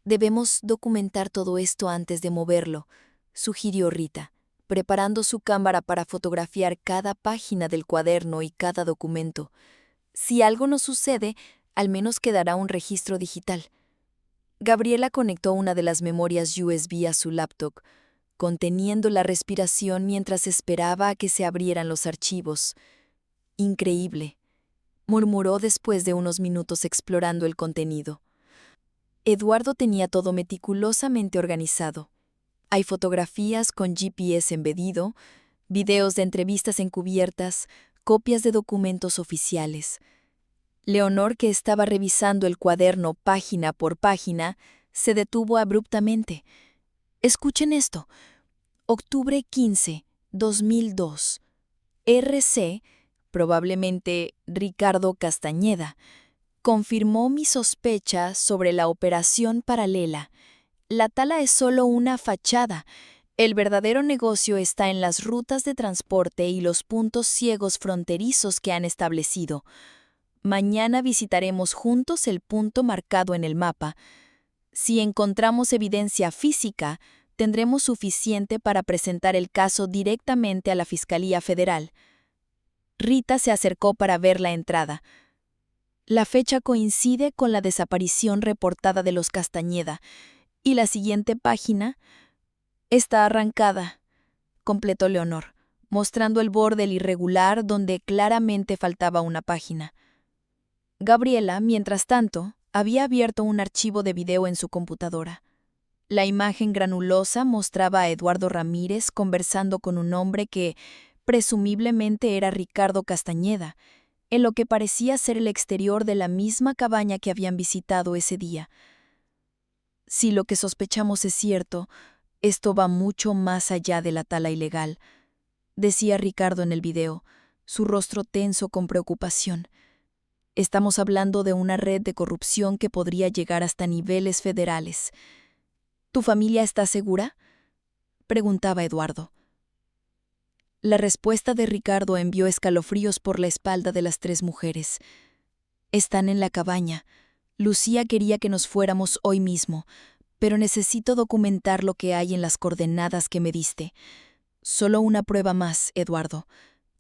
Debemos documentar todo esto antes de moverlo, sugirió Rita, preparando su cámara para fotografiar cada página del cuaderno y cada documento. Si algo nos sucede, al menos quedará un registro digital. Gabriela conectó una de las memorias USB a su laptop, conteniendo la respiración mientras esperaba a que se abrieran los archivos. Increíble, murmuró después de unos minutos explorando el contenido. Eduardo tenía todo meticulosamente organizado. Hay fotografías con GPS embedido, videos de entrevistas encubiertas, copias de documentos oficiales. Leonor, que estaba revisando el cuaderno página por página, se detuvo abruptamente. Escuchen esto. Octubre 15, 2002. RC, probablemente Ricardo Castañeda, confirmó mi sospecha sobre la operación paralela. La tala es solo una fachada. El verdadero negocio está en las rutas de transporte y los puntos ciegos fronterizos que han establecido. Mañana visitaremos juntos el punto marcado en el mapa. Si encontramos evidencia física, tendremos suficiente para presentar el caso directamente a la Fiscalía Federal. Rita se acercó para ver la entrada. La fecha coincide con la desaparición reportada de los Castañeda, y la siguiente página está arrancada, completó Leonor, mostrando el borde irregular donde claramente faltaba una página. Gabriela, mientras tanto, había abierto un archivo de video en su computadora. La imagen granulosa mostraba a Eduardo Ramírez conversando con un hombre que, presumiblemente, era Ricardo Castañeda, en lo que parecía ser el exterior de la misma cabaña que habían visitado ese día. Si lo que sospechamos es cierto, esto va mucho más allá de la tala ilegal, decía Ricardo en el video, su rostro tenso con preocupación. Estamos hablando de una red de corrupción que podría llegar hasta niveles federales. ¿Tu familia está segura?, preguntaba Eduardo. La respuesta de Ricardo envió escalofríos por la espalda de las tres mujeres. Están en la cabaña. Lucía quería que nos fuéramos hoy mismo, pero necesito documentar lo que hay en las coordenadas que me diste. Solo una prueba más, Eduardo,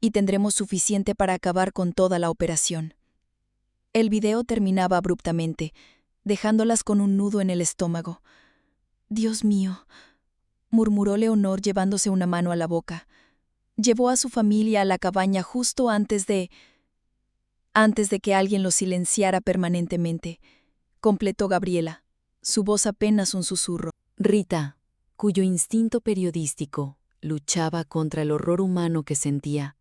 y tendremos suficiente para acabar con toda la operación. El video terminaba abruptamente, dejándolas con un nudo en el estómago. «Dios mío», murmuró Leonor llevándose una mano a la boca. Llevó a su familia a la cabaña justo antes de que alguien los silenciara permanentemente, completó Gabriela, su voz apenas un susurro. Rita, cuyo instinto periodístico luchaba contra el horror humano que sentía,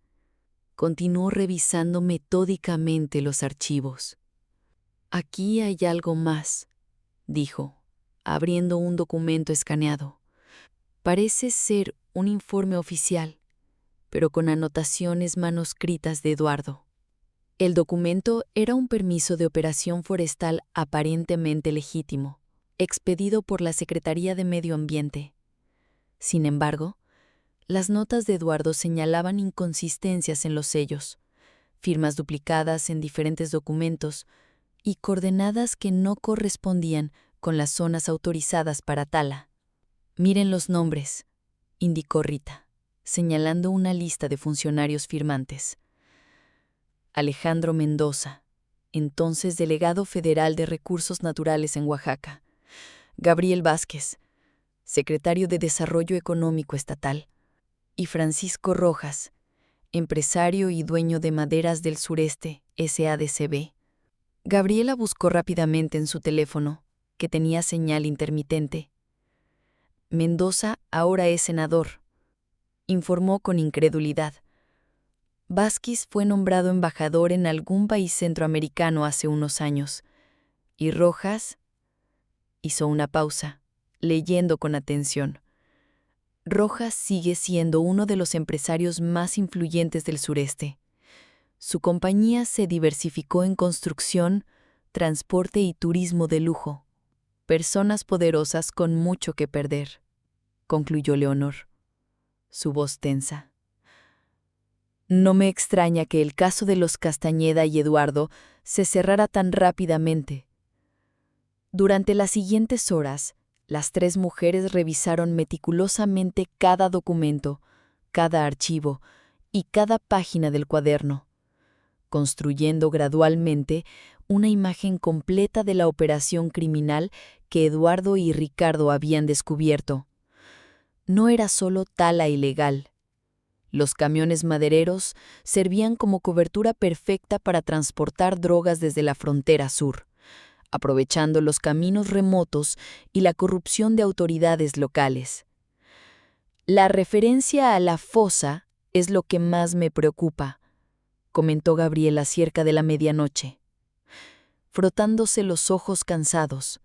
continuó revisando metódicamente los archivos. «Aquí hay algo más», dijo, abriendo un documento escaneado. «Parece ser un informe oficial, pero con anotaciones manuscritas de Eduardo». El documento era un permiso de operación forestal aparentemente legítimo, expedido por la Secretaría de Medio Ambiente. Sin embargo, las notas de Eduardo señalaban inconsistencias en los sellos, firmas duplicadas en diferentes documentos y coordenadas que no correspondían con las zonas autorizadas para tala. «Miren los nombres», indicó Rita, señalando una lista de funcionarios firmantes. Alejandro Mendoza, entonces delegado federal de Recursos Naturales en Oaxaca. Gabriel Vázquez, secretario de Desarrollo Económico Estatal. Y Francisco Rojas, empresario y dueño de Maderas del Sureste, SADCB. Gabriela buscó rápidamente en su teléfono, que tenía señal intermitente. Mendoza ahora es senador, informó con incredulidad. Vázquez fue nombrado embajador en algún país centroamericano hace unos años. Y Rojas hizo una pausa, leyendo con atención. Rojas sigue siendo uno de los empresarios más influyentes del sureste. Su compañía se diversificó en construcción, transporte y turismo de lujo. Personas poderosas con mucho que perder, concluyó Leonor, su voz tensa. No me extraña que el caso de los Castañeda y Eduardo se cerrara tan rápidamente. Durante las siguientes horas, las tres mujeres revisaron meticulosamente cada documento, cada archivo y cada página del cuaderno, construyendo gradualmente una imagen completa de la operación criminal que Eduardo y Ricardo habían descubierto. No era solo tala ilegal. Los camiones madereros servían como cobertura perfecta para transportar drogas desde la frontera sur, aprovechando los caminos remotos y la corrupción de autoridades locales. La referencia a la fosa es lo que más me preocupa, comentó Gabriela cerca de la medianoche, frotándose los ojos cansados.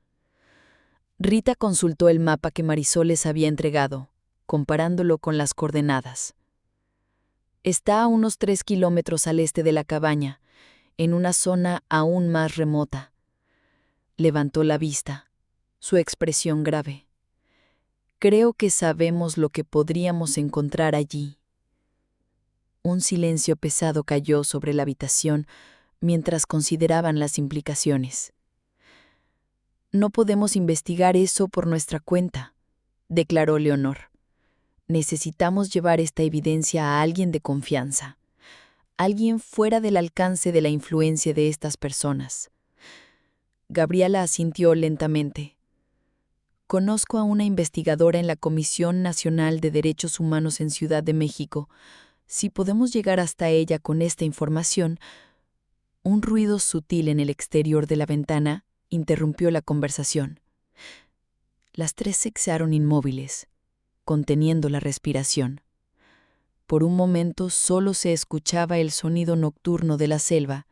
Rita consultó el mapa que Marisol les había entregado, comparándolo con las coordenadas. Está a unos 3 kilómetros al este de la cabaña, en una zona aún más remota. Levantó la vista, su expresión grave. Creo que sabemos lo que podríamos encontrar allí. Un silencio pesado cayó sobre la habitación mientras consideraban las implicaciones. No podemos investigar eso por nuestra cuenta, declaró Leonor. Necesitamos llevar esta evidencia a alguien de confianza, alguien fuera del alcance de la influencia de estas personas. Gabriela asintió lentamente. Conozco a una investigadora en la Comisión Nacional de Derechos Humanos en Ciudad de México. Si podemos llegar hasta ella con esta información. Un ruido sutil en el exterior de la ventana interrumpió la conversación. Las tres se quedaron inmóviles, conteniendo la respiración. Por un momento solo se escuchaba el sonido nocturno de la selva,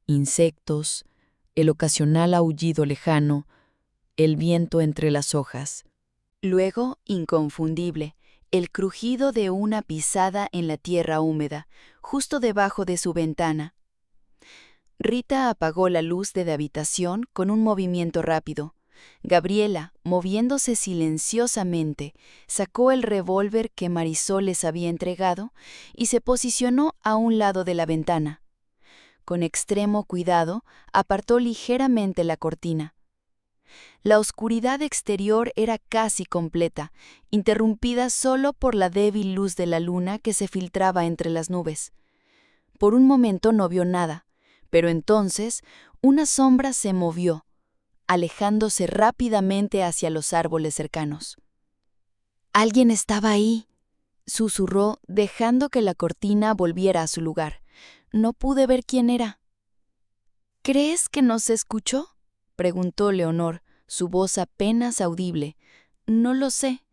insectos, el ocasional aullido lejano, el viento entre las hojas. Luego, inconfundible, el crujido de una pisada en la tierra húmeda, justo debajo de su ventana. Rita apagó la luz de la habitación con un movimiento rápido. Gabriela, moviéndose silenciosamente, sacó el revólver que Marisol les había entregado y se posicionó a un lado de la ventana. Con extremo cuidado, apartó ligeramente la cortina. La oscuridad exterior era casi completa, interrumpida solo por la débil luz de la luna que se filtraba entre las nubes. Por un momento no vio nada, pero entonces una sombra se movió, alejándose rápidamente hacia los árboles cercanos. «Alguien estaba ahí», susurró, dejando que la cortina volviera a su lugar. «No pude ver quién era». «¿Crees que no se escuchó?», preguntó Leonor, su voz apenas audible. «No lo sé,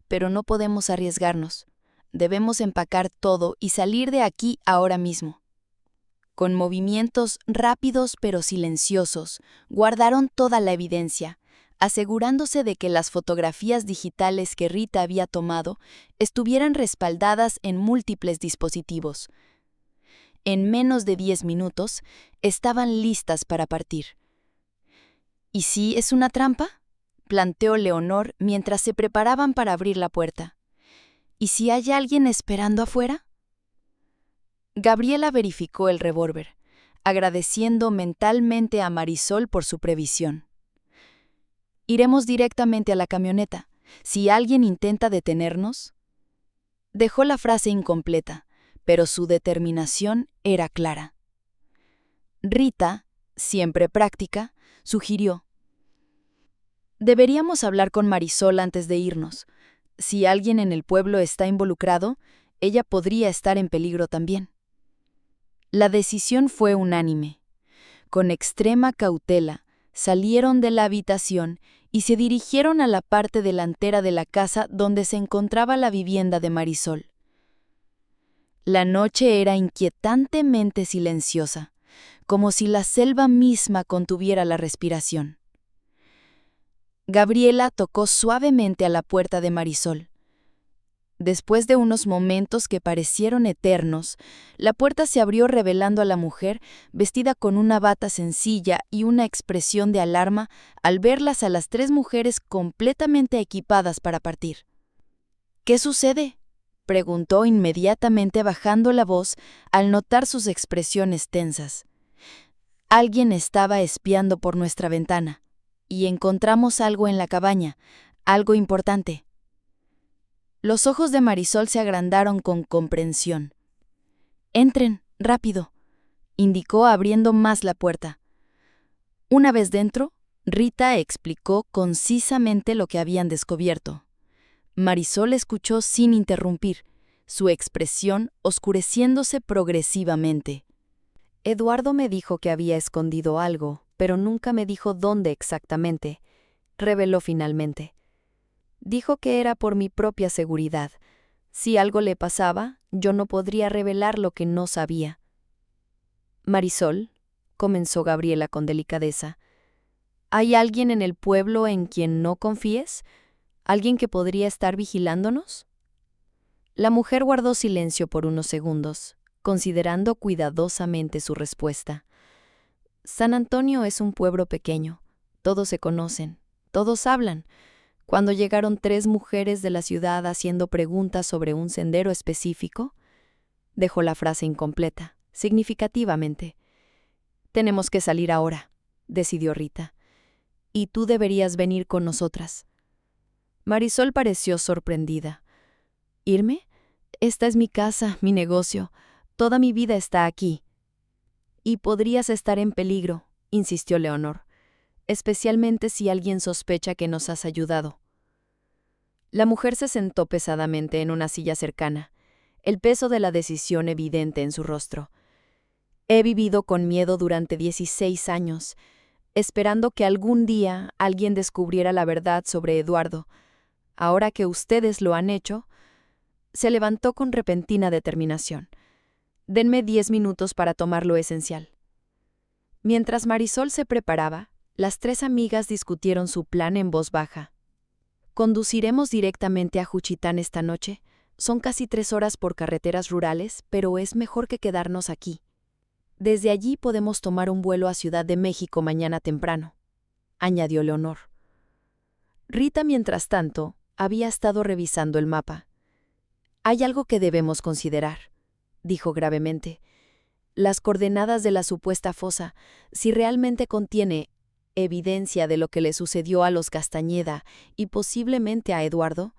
pero no podemos arriesgarnos. Debemos empacar todo y salir de aquí ahora mismo». Con movimientos rápidos pero silenciosos, guardaron toda la evidencia, asegurándose de que las fotografías digitales que Rita había tomado estuvieran respaldadas en múltiples dispositivos. En menos de 10 minutos, estaban listas para partir. ¿Y si es una trampa?, planteó Leonor mientras se preparaban para abrir la puerta. ¿Y si hay alguien esperando afuera? Gabriela verificó el revólver, agradeciendo mentalmente a Marisol por su previsión. «Iremos directamente a la camioneta. Si alguien intenta detenernos...» Dejó la frase incompleta, pero su determinación era clara. Rita, siempre práctica, sugirió: «Deberíamos hablar con Marisol antes de irnos. Si alguien en el pueblo está involucrado, ella podría estar en peligro también». La decisión fue unánime. Con extrema cautela, salieron de la habitación y se dirigieron a la parte delantera de la casa donde se encontraba la vivienda de Marisol. La noche era inquietantemente silenciosa, como si la selva misma contuviera la respiración. Gabriela tocó suavemente a la puerta de Marisol. Después de unos momentos que parecieron eternos, la puerta se abrió revelando a la mujer vestida con una bata sencilla y una expresión de alarma al verlas a las tres mujeres completamente equipadas para partir. «¿Qué sucede?», preguntó inmediatamente bajando la voz al notar sus expresiones tensas. «Alguien estaba espiando por nuestra ventana, y encontramos algo en la cabaña, algo importante». Los ojos de Marisol se agrandaron con comprensión. «Entren, rápido», indicó abriendo más la puerta. Una vez dentro, Rita explicó concisamente lo que habían descubierto. Marisol escuchó sin interrumpir, su expresión oscureciéndose progresivamente. «Eduardo me dijo que había escondido algo, pero nunca me dijo dónde exactamente», reveló finalmente. «Dijo que era por mi propia seguridad. Si algo le pasaba, yo no podría revelar lo que no sabía». «Marisol», comenzó Gabriela con delicadeza, «¿hay alguien en el pueblo en quien no confíes? ¿Alguien que podría estar vigilándonos?». La mujer guardó silencio por unos segundos, considerando cuidadosamente su respuesta. «San Antonio es un pueblo pequeño. Todos se conocen, todos hablan. Cuando llegaron 3 mujeres de la ciudad haciendo preguntas sobre un sendero específico, dejó la frase incompleta, significativamente. «Tenemos que salir ahora», decidió Rita. «Y tú deberías venir con nosotras». Marisol pareció sorprendida. «¿Irme? Esta es mi casa, mi negocio. Toda mi vida está aquí». «Y podrías estar en peligro», insistió Leonor, «especialmente si alguien sospecha que nos has ayudado». La mujer se sentó pesadamente en una silla cercana, el peso de la decisión evidente en su rostro. «He vivido con miedo durante 16 años, esperando que algún día alguien descubriera la verdad sobre Eduardo. Ahora que ustedes lo han hecho», se levantó con repentina determinación. «Denme 10 minutos para tomar lo esencial». Mientras Marisol se preparaba, las 3 amigas discutieron su plan en voz baja. «Conduciremos directamente a Juchitán esta noche. Son casi 3 horas por carreteras rurales, pero es mejor que quedarnos aquí. Desde allí podemos tomar un vuelo a Ciudad de México mañana temprano», añadió Leonor. Rita, mientras tanto, había estado revisando el mapa. «Hay algo que debemos considerar», dijo gravemente. «Las coordenadas de la supuesta fosa, si realmente contiene evidencia de lo que le sucedió a los Castañeda y posiblemente a Eduardo,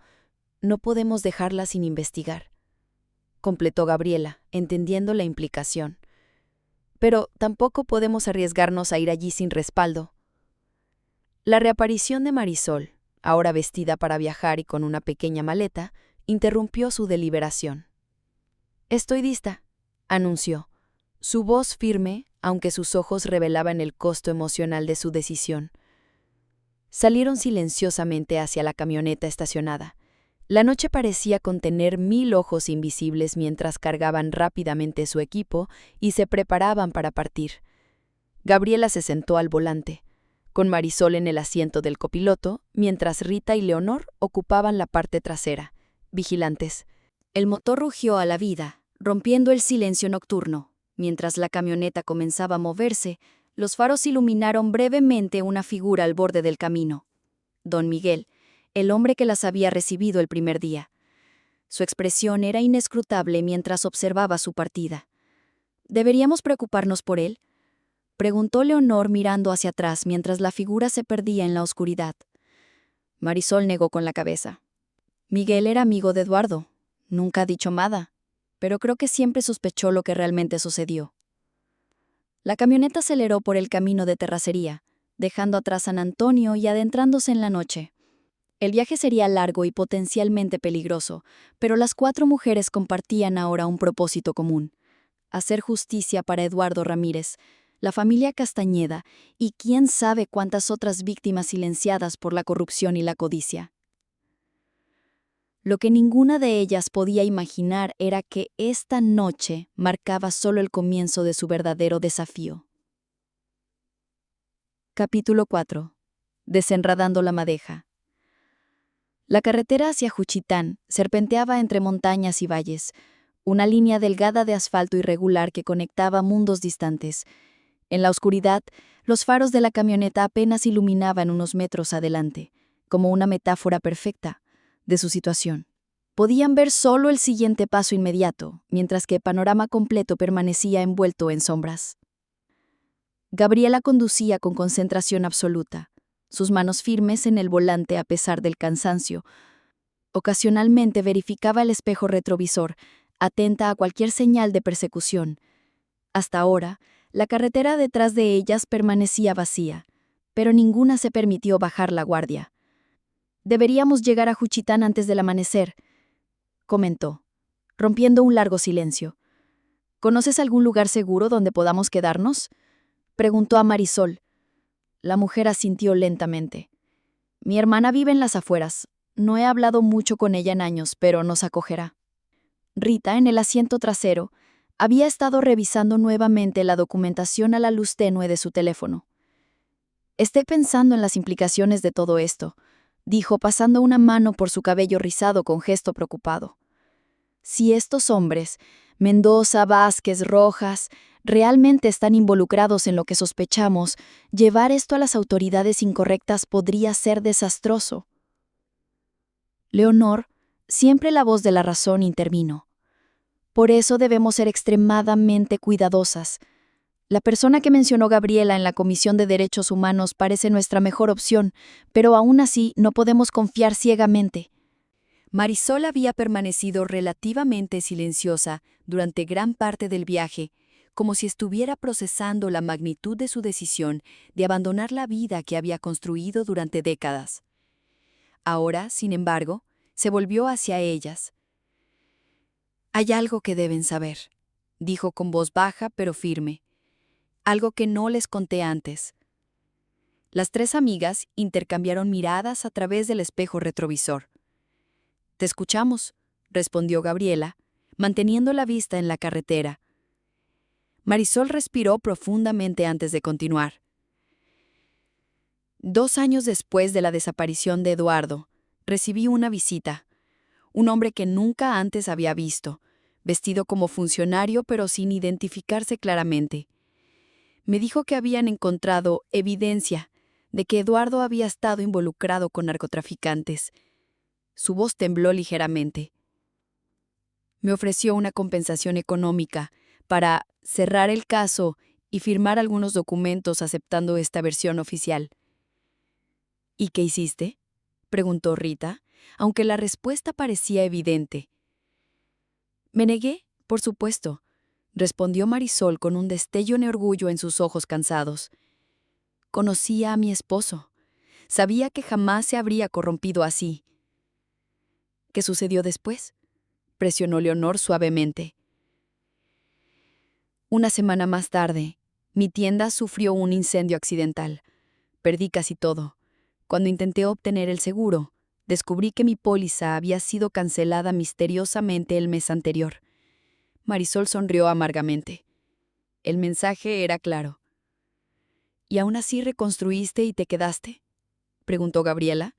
no podemos dejarlas sin investigar», completó Gabriela, entendiendo la implicación. «Pero tampoco podemos arriesgarnos a ir allí sin respaldo». La reaparición de Marisol, ahora vestida para viajar y con una pequeña maleta, interrumpió su deliberación. «Estoy lista», anunció, su voz firme, aunque sus ojos revelaban el costo emocional de su decisión. Salieron silenciosamente hacia la camioneta estacionada. La noche parecía contener 1000 ojos invisibles mientras cargaban rápidamente su equipo y se preparaban para partir. Gabriela se sentó al volante, con Marisol en el asiento del copiloto, mientras Rita y Leonor ocupaban la parte trasera, vigilantes. El motor rugió a la vida, rompiendo el silencio nocturno. Mientras la camioneta comenzaba a moverse, los faros iluminaron brevemente una figura al borde del camino. Don Miguel, el hombre que las había recibido el primer día. Su expresión era inescrutable mientras observaba su partida. ¿Deberíamos preocuparnos por él?, preguntó Leonor mirando hacia atrás mientras la figura se perdía en la oscuridad. Marisol negó con la cabeza. Miguel era amigo de Eduardo. Nunca ha dicho nada, pero creo que siempre sospechó lo que realmente sucedió. La camioneta aceleró por el camino de terracería, dejando atrás San Antonio y adentrándose en la noche. El viaje sería largo y potencialmente peligroso, pero las 4 mujeres compartían ahora un propósito común: hacer justicia para Eduardo Ramírez, la familia Castañeda y quién sabe cuántas otras víctimas silenciadas por la corrupción y la codicia. Lo que ninguna de ellas podía imaginar era que esta noche marcaba solo el comienzo de su verdadero desafío. Capítulo 4. Desenredando la madeja. La carretera hacia Juchitán serpenteaba entre montañas y valles, una línea delgada de asfalto irregular que conectaba mundos distantes. En la oscuridad, los faros de la camioneta apenas iluminaban unos metros adelante, como una metáfora perfecta de su situación. Podían ver solo el siguiente paso inmediato, mientras que el panorama completo permanecía envuelto en sombras. Gabriela conducía con concentración absoluta, sus manos firmes en el volante a pesar del cansancio. Ocasionalmente verificaba el espejo retrovisor, atenta a cualquier señal de persecución. Hasta ahora, la carretera detrás de ellas permanecía vacía, pero ninguna se permitió bajar la guardia. «Deberíamos llegar a Juchitán antes del amanecer», comentó, rompiendo un largo silencio. «¿Conoces algún lugar seguro donde podamos quedarnos?», preguntó a Marisol. La mujer asintió lentamente. «Mi hermana vive en las afueras. No he hablado mucho con ella en años, pero nos acogerá». Rita, en el asiento trasero, había estado revisando nuevamente la documentación a la luz tenue de su teléfono. «Estoy pensando en las implicaciones de todo esto», dijo pasando una mano por su cabello rizado con gesto preocupado. «Si estos hombres, Mendoza, Vázquez, Rojas, realmente están involucrados en lo que sospechamos, llevar esto a las autoridades incorrectas podría ser desastroso». Leonor, siempre la voz de la razón, intervino. Por eso debemos ser extremadamente cuidadosas. La persona que mencionó Gabriela en la Comisión de Derechos Humanos parece nuestra mejor opción, pero aún así no podemos confiar ciegamente. Marisol había permanecido relativamente silenciosa durante gran parte del viaje, como si estuviera procesando la magnitud de su decisión de abandonar la vida que había construido durante décadas. Ahora, sin embargo, se volvió hacia ellas. «Hay algo que deben saber», dijo con voz baja pero firme. «Algo que no les conté antes». Las tres amigas intercambiaron miradas a través del espejo retrovisor. «Te escuchamos», respondió Gabriela, manteniendo la vista en la carretera. Marisol respiró profundamente antes de continuar. 2 años después de la desaparición de Eduardo, recibí una visita. Un hombre que nunca antes había visto, vestido como funcionario pero sin identificarse claramente. Me dijo que habían encontrado evidencia de que Eduardo había estado involucrado con narcotraficantes. Su voz tembló ligeramente. Me ofreció una compensación económica para cerrar el caso y firmar algunos documentos aceptando esta versión oficial. ¿Y qué hiciste?, preguntó Rita, aunque la respuesta parecía evidente. Me negué, por supuesto, respondió Marisol con un destello de orgullo en sus ojos cansados. Conocía a mi esposo. Sabía que jamás se habría corrompido así. ¿Qué sucedió después?, presionó Leonor suavemente. Una semana más tarde, mi tienda sufrió un incendio accidental. Perdí casi todo. Cuando intenté obtener el seguro, descubrí que mi póliza había sido cancelada misteriosamente el mes anterior. Marisol sonrió amargamente. El mensaje era claro. ¿Y aún así reconstruiste y te quedaste?, preguntó Gabriela,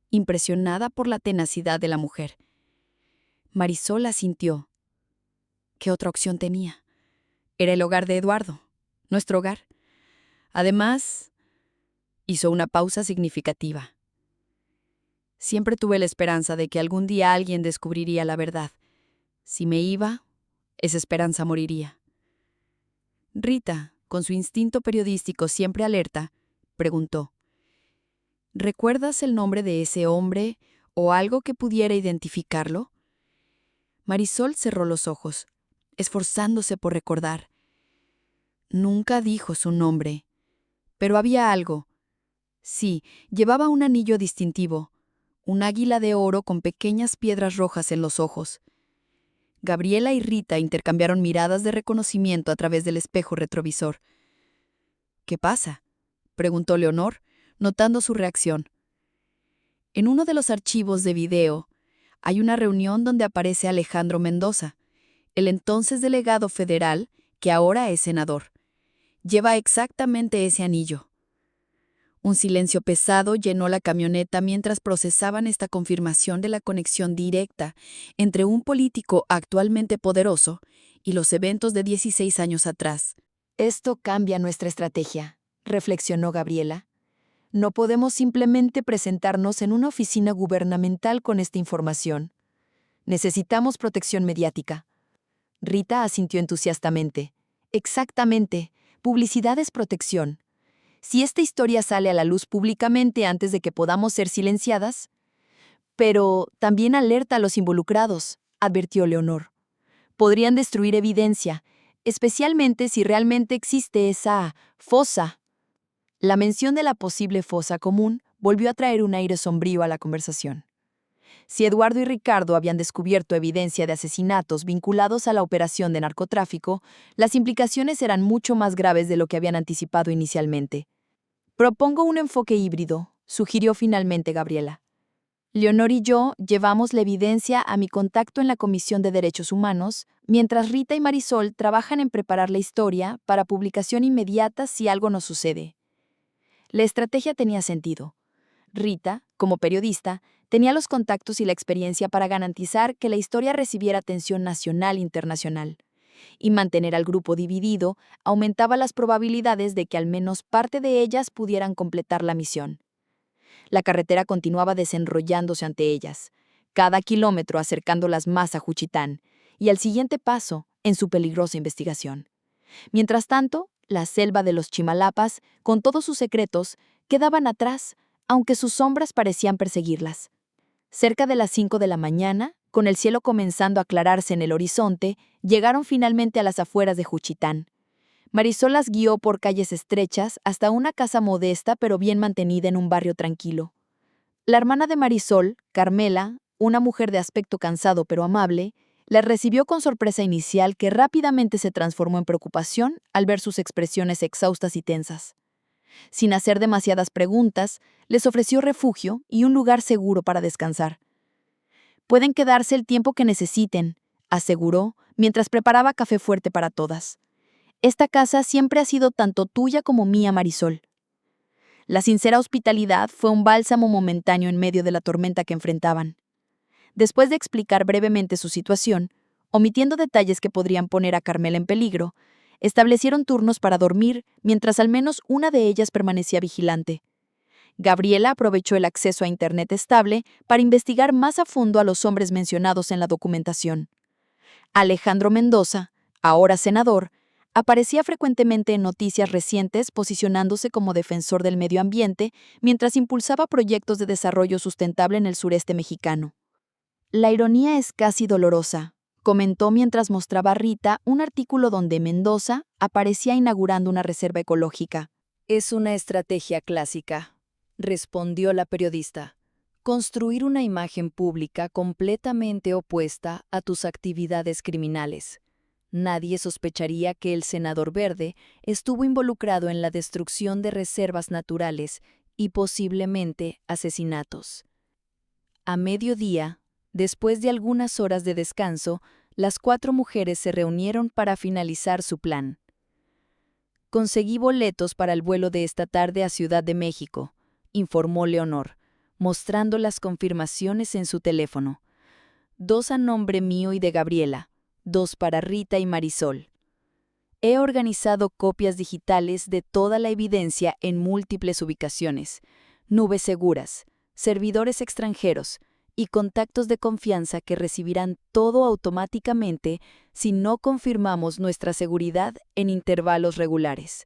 impresionada por la tenacidad de la mujer. Marisol asintió. ¿Qué otra opción tenía? Era el hogar de Eduardo, nuestro hogar. Además, hizo una pausa significativa. Siempre tuve la esperanza de que algún día alguien descubriría la verdad. Si me iba, esa esperanza moriría. Rita, con su instinto periodístico siempre alerta, preguntó: ¿recuerdas el nombre de ese hombre o algo que pudiera identificarlo? Marisol cerró los ojos, esforzándose por recordar. Nunca dijo su nombre, pero había algo. Sí, llevaba un anillo distintivo, un águila de oro con pequeñas piedras rojas en los ojos. Gabriela y Rita intercambiaron miradas de reconocimiento a través del espejo retrovisor. ¿Qué pasa?, preguntó Leonor, notando su reacción. En uno de los archivos de video hay una reunión donde aparece Alejandro Mendoza, el entonces delegado federal que ahora es senador. Lleva exactamente ese anillo. Un silencio pesado llenó la camioneta mientras procesaban esta confirmación de la conexión directa entre un político actualmente poderoso y los eventos de 16 años atrás. Esto cambia nuestra estrategia, reflexionó Gabriela. No podemos simplemente presentarnos en una oficina gubernamental con esta información. Necesitamos protección mediática. Rita asintió entusiastamente. Exactamente, publicidad es protección. Si esta historia sale a la luz públicamente antes de que podamos ser silenciadas. Pero también alerta a los involucrados, advirtió Leonor. Podrían destruir evidencia, especialmente si realmente existe esa fosa. La mención de la posible fosa común volvió a traer un aire sombrío a la conversación. Si Eduardo y Ricardo habían descubierto evidencia de asesinatos vinculados a la operación de narcotráfico, las implicaciones eran mucho más graves de lo que habían anticipado inicialmente. Propongo un enfoque híbrido, sugirió finalmente Gabriela. Leonor y yo llevamos la evidencia a mi contacto en la Comisión de Derechos Humanos, mientras Rita y Marisol trabajan en preparar la historia para publicación inmediata si algo nos sucede. La estrategia tenía sentido. Rita, como periodista, tenía los contactos y la experiencia para garantizar que la historia recibiera atención nacional e internacional. Y mantener al grupo dividido aumentaba las probabilidades de que al menos parte de ellas pudieran completar la misión. La carretera continuaba desenrollándose ante ellas. cada kilómetro acercándolas más a Juchitán, y al siguiente paso en su peligrosa investigación. Mientras tanto, la selva de los Chimalapas, con todos sus secretos, quedaban atrás, aunque sus sombras parecían perseguirlas. Cerca de las 5 de la mañana, con el cielo comenzando a aclararse en el horizonte, llegaron finalmente a las afueras de Juchitán. Marisol las guió por calles estrechas hasta una casa modesta pero bien mantenida en un barrio tranquilo. La hermana de Marisol, Carmela, una mujer de aspecto cansado pero amable, la recibió con sorpresa inicial que rápidamente se transformó en preocupación al ver sus expresiones exhaustas y tensas. Sin hacer demasiadas preguntas, les ofreció refugio y un lugar seguro para descansar. «Pueden quedarse el tiempo que necesiten», aseguró, mientras preparaba café fuerte para todas. «Esta casa siempre ha sido tanto tuya como mía, Marisol». La sincera hospitalidad fue un bálsamo momentáneo en medio de la tormenta que enfrentaban. Después de explicar brevemente su situación, omitiendo detalles que podrían poner a Carmela en peligro, establecieron turnos para dormir mientras al menos una de ellas permanecía vigilante. Gabriela aprovechó el acceso a Internet estable para investigar más a fondo a los hombres mencionados en la documentación. Alejandro Mendoza, ahora senador, aparecía frecuentemente en noticias recientes posicionándose como defensor del medio ambiente mientras impulsaba proyectos de desarrollo sustentable en el sureste mexicano. «La ironía es casi dolorosa», comentó mientras mostraba a Rita un artículo donde Mendoza aparecía inaugurando una reserva ecológica. «Es una estrategia clásica», respondió la periodista. «Construir una imagen pública completamente opuesta a tus actividades criminales. Nadie sospecharía que el senador verde estuvo involucrado en la destrucción de reservas naturales y posiblemente asesinatos». A mediodía, después de algunas horas de descanso, las 4 mujeres se reunieron para finalizar su plan. «Conseguí boletos para el vuelo de esta tarde a Ciudad de México», informó Leonor, mostrando las confirmaciones en su teléfono. 2 a nombre mío y de Gabriela, 2 para Rita y Marisol. He organizado copias digitales de toda la evidencia en múltiples ubicaciones, nubes seguras, servidores extranjeros y contactos de confianza que recibirán todo automáticamente si no confirmamos nuestra seguridad en intervalos regulares.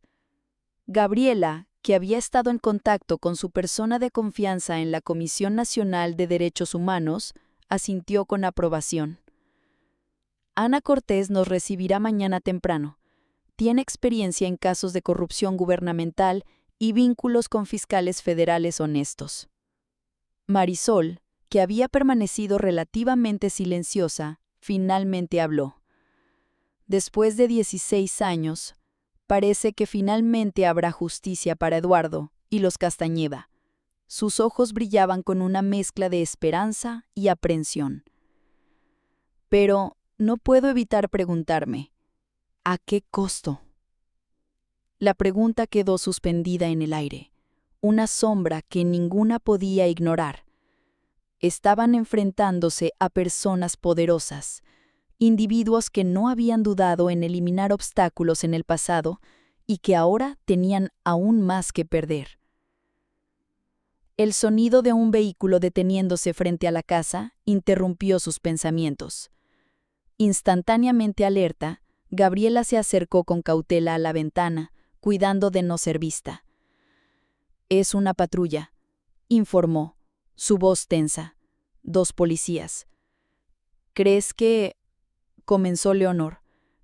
Gabriela, que había estado en contacto con su persona de confianza en la Comisión Nacional de Derechos Humanos, asintió con aprobación. «Ana Cortés nos recibirá mañana temprano. Tiene experiencia en casos de corrupción gubernamental y vínculos con fiscales federales honestos». Marisol, que había permanecido relativamente silenciosa, finalmente habló. «Después de 16 años, parece que finalmente habrá justicia para Eduardo y los Castañeda». Sus ojos brillaban con una mezcla de esperanza y aprensión. «Pero no puedo evitar preguntarme, ¿a qué costo?». La pregunta quedó suspendida en el aire, una sombra que ninguna podía ignorar. Estaban enfrentándose a personas poderosas, individuos que no habían dudado en eliminar obstáculos en el pasado y que ahora tenían aún más que perder. El sonido de un vehículo deteniéndose frente a la casa interrumpió sus pensamientos. Instantáneamente alerta, Gabriela se acercó con cautela a la ventana, cuidando de no ser vista. «Es una patrulla», informó, su voz tensa. «2 policías». «¿Crees que...?» comenzó Leonor,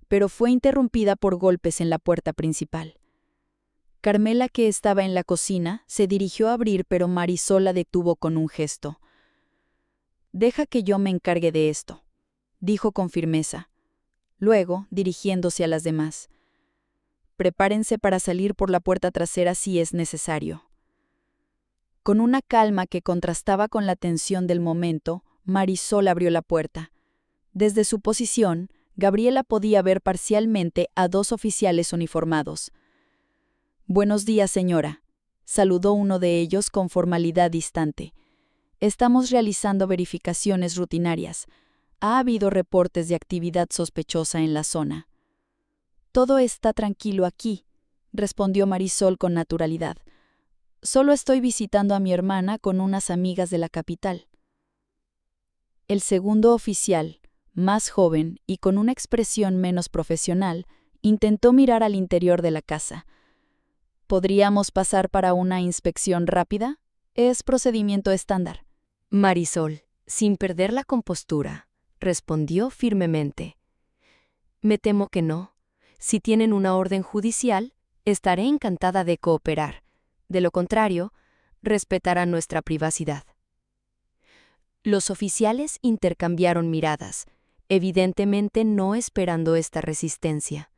pero fue interrumpida por golpes en la puerta principal. Carmela, que estaba en la cocina, se dirigió a abrir, pero Marisol la detuvo con un gesto. «Deja que yo me encargue de esto», dijo con firmeza. Luego, dirigiéndose a las demás, «Prepárense para salir por la puerta trasera si es necesario». Con una calma que contrastaba con la tensión del momento, Marisol abrió la puerta. Desde su posición, Gabriela podía ver parcialmente a 2 oficiales uniformados. «Buenos días, señora», saludó uno de ellos con formalidad distante. «Estamos realizando verificaciones rutinarias. Ha habido reportes de actividad sospechosa en la zona». «Todo está tranquilo aquí», respondió Marisol con naturalidad. «Solo estoy visitando a mi hermana con unas amigas de la capital». El segundo oficial, más joven y con una expresión menos profesional, intentó mirar al interior de la casa. ¿Podríamos pasar para una inspección rápida? Es procedimiento estándar. Marisol, sin perder la compostura, respondió firmemente. Me temo que no. Si tienen una orden judicial, estaré encantada de cooperar. De lo contrario, respetarán nuestra privacidad. Los oficiales intercambiaron miradas, evidentemente no esperando esta resistencia.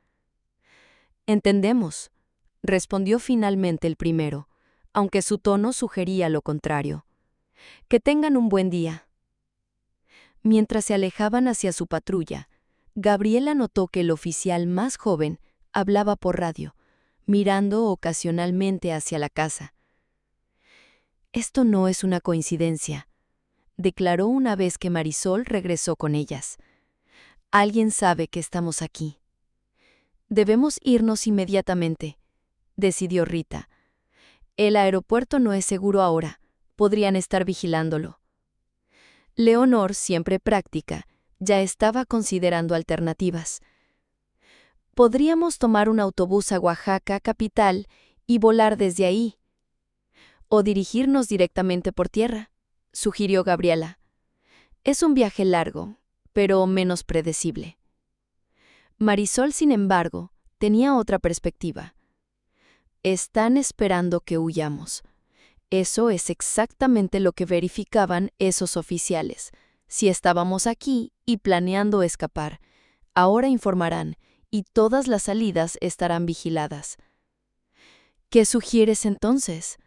Entendemos, respondió finalmente el primero, aunque su tono sugería lo contrario. Que tengan un buen día. Mientras se alejaban hacia su patrulla, Gabriela notó que el oficial más joven hablaba por radio, mirando ocasionalmente hacia la casa. Esto no es una coincidencia, declaró una vez que Marisol regresó con ellas. Alguien sabe que estamos aquí. Debemos irnos inmediatamente, decidió Rita. El aeropuerto no es seguro ahora, podrían estar vigilándolo. Leonor, siempre práctica, ya estaba considerando alternativas. Podríamos tomar un autobús a Oaxaca, capital, y volar desde ahí. O dirigirnos directamente por tierra, sugirió Gabriela. Es un viaje largo, pero menos predecible. Marisol, sin embargo, tenía otra perspectiva. Están esperando que huyamos. Eso es exactamente lo que verificaban esos oficiales. Si estábamos aquí y planeando escapar, ahora informarán y todas las salidas estarán vigiladas. ¿Qué sugieres entonces?,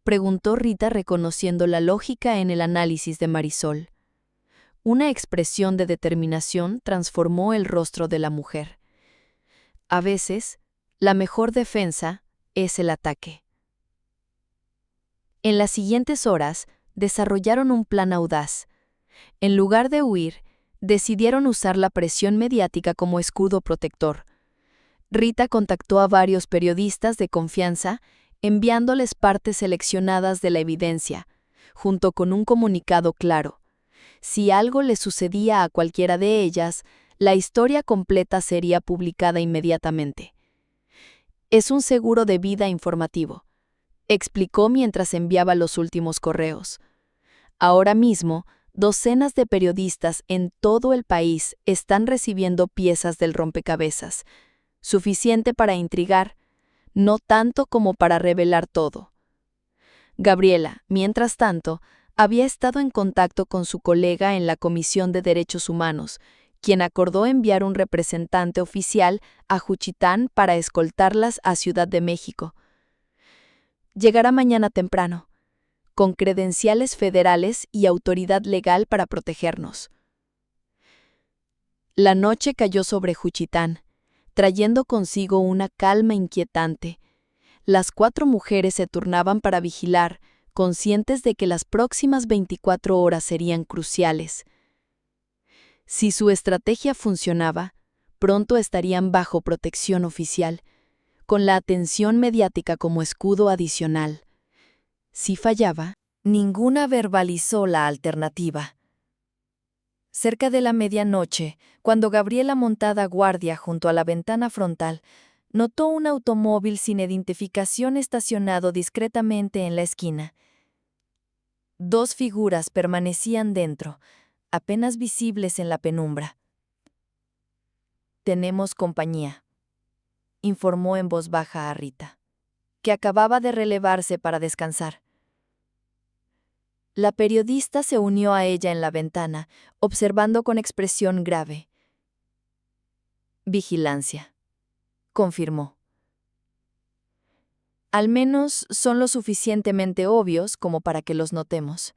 preguntó Rita reconociendo la lógica en el análisis de Marisol. Una expresión de determinación transformó el rostro de la mujer. A veces, la mejor defensa es el ataque. En las siguientes horas, desarrollaron un plan audaz. En lugar de huir, decidieron usar la presión mediática como escudo protector. Rita contactó a varios periodistas de confianza, enviándoles partes seleccionadas de la evidencia, junto con un comunicado claro. Si algo le sucedía a cualquiera de ellas, la historia completa sería publicada inmediatamente. Es un seguro de vida informativo, explicó mientras enviaba los últimos correos. Ahora mismo, docenas de periodistas en todo el país están recibiendo piezas del rompecabezas, suficiente para intrigar, no tanto como para revelar todo. Gabriela, mientras tanto, había estado en contacto con su colega en la Comisión de Derechos Humanos, quien acordó enviar un representante oficial a Juchitán para escoltarlas a Ciudad de México. Llegará mañana temprano, con credenciales federales y autoridad legal para protegernos. La noche cayó sobre Juchitán, trayendo consigo una calma inquietante. Las 4 mujeres se turnaban para vigilar, conscientes de que las próximas 24 horas serían cruciales. Si su estrategia funcionaba, pronto estarían bajo protección oficial, con la atención mediática como escudo adicional. Si fallaba, ninguna verbalizó la alternativa. Cerca de la medianoche, cuando Gabriela, montada guardia junto a la ventana frontal, notó un automóvil sin identificación estacionado discretamente en la esquina. 2 figuras permanecían dentro, apenas visibles en la penumbra. «Tenemos compañía», informó en voz baja a Rita, que acababa de relevarse para descansar. La periodista se unió a ella en la ventana, observando con expresión grave. «Vigilancia», confirmó. «Al menos son lo suficientemente obvios como para que los notemos.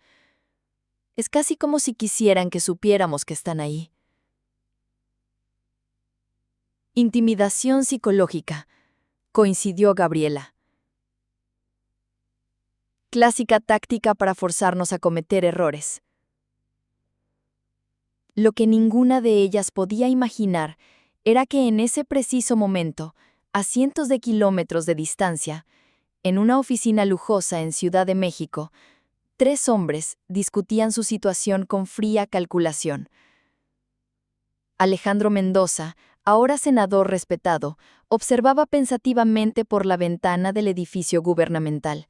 Es casi como si quisieran que supiéramos que están ahí». «Intimidación psicológica», coincidió Gabriela. «Clásica táctica para forzarnos a cometer errores». Lo que ninguna de ellas podía imaginar era que en ese preciso momento, a cientos de kilómetros de distancia, en una oficina lujosa en Ciudad de México, 3 hombres discutían su situación con fría calculación. Alejandro Mendoza, ahora senador respetado, observaba pensativamente por la ventana del edificio gubernamental.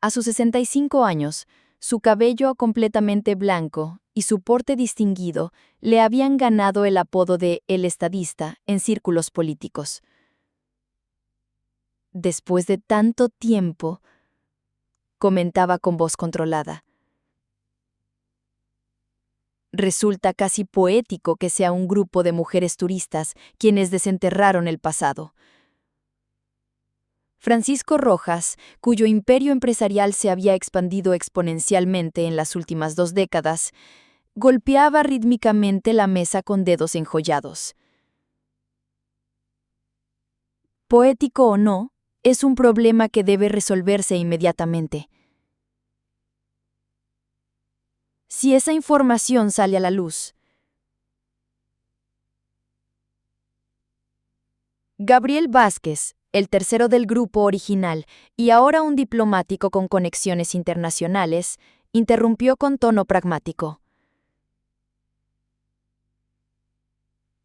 A sus 65 años, su cabello completamente blanco y su porte distinguido le habían ganado el apodo de «el estadista» en círculos políticos. Después de tanto tiempo, comentaba con voz controlada, resulta casi poético que sea un grupo de mujeres turistas quienes desenterraron el pasado. Francisco Rojas, cuyo imperio empresarial se había expandido exponencialmente en las últimas 2 décadas, golpeaba rítmicamente la mesa con dedos enjollados. Poético o no, es un problema que debe resolverse inmediatamente. Si esa información sale a la luz. Gabriel Vázquez, el tercero del grupo original y ahora un diplomático con conexiones internacionales, interrumpió con tono pragmático.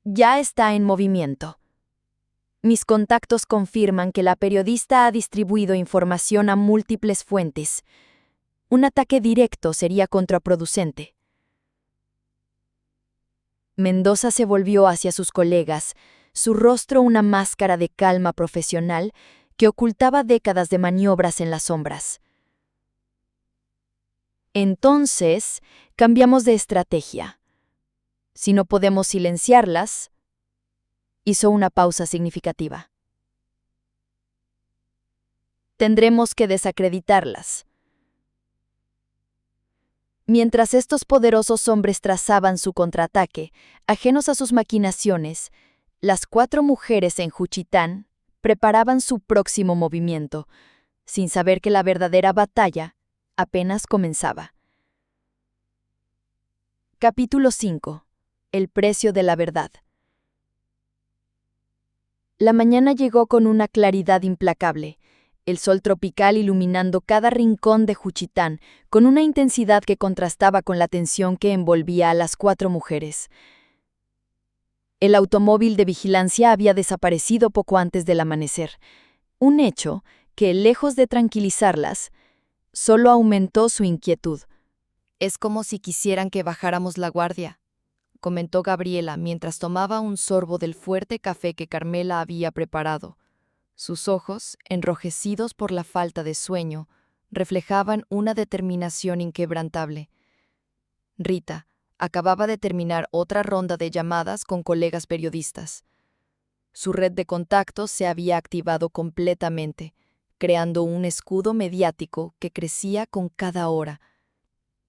Ya está en movimiento. Mis contactos confirman que la periodista ha distribuido información a múltiples fuentes. Un ataque directo sería contraproducente. Mendoza se volvió hacia sus colegas, su rostro una máscara de calma profesional que ocultaba décadas de maniobras en las sombras. Entonces, cambiamos de estrategia. Si no podemos silenciarlas, hizo una pausa significativa. Tendremos que desacreditarlas. Mientras estos poderosos hombres trazaban su contraataque, ajenos a sus maquinaciones, las 4 mujeres en Juchitán preparaban su próximo movimiento, sin saber que la verdadera batalla apenas comenzaba. Capítulo 5. El precio de la verdad. La mañana llegó con una claridad implacable, el sol tropical iluminando cada rincón de Juchitán con una intensidad que contrastaba con la tensión que envolvía a las 4 mujeres. El automóvil de vigilancia había desaparecido poco antes del amanecer, un hecho que, lejos de tranquilizarlas, solo aumentó su inquietud. Es como si quisieran que bajáramos la guardia, comentó Gabriela mientras tomaba un sorbo del fuerte café que Carmela había preparado. Sus ojos, enrojecidos por la falta de sueño, reflejaban una determinación inquebrantable. Rita acababa de terminar otra ronda de llamadas con colegas periodistas. Su red de contactos se había activado completamente, creando un escudo mediático que crecía con cada hora.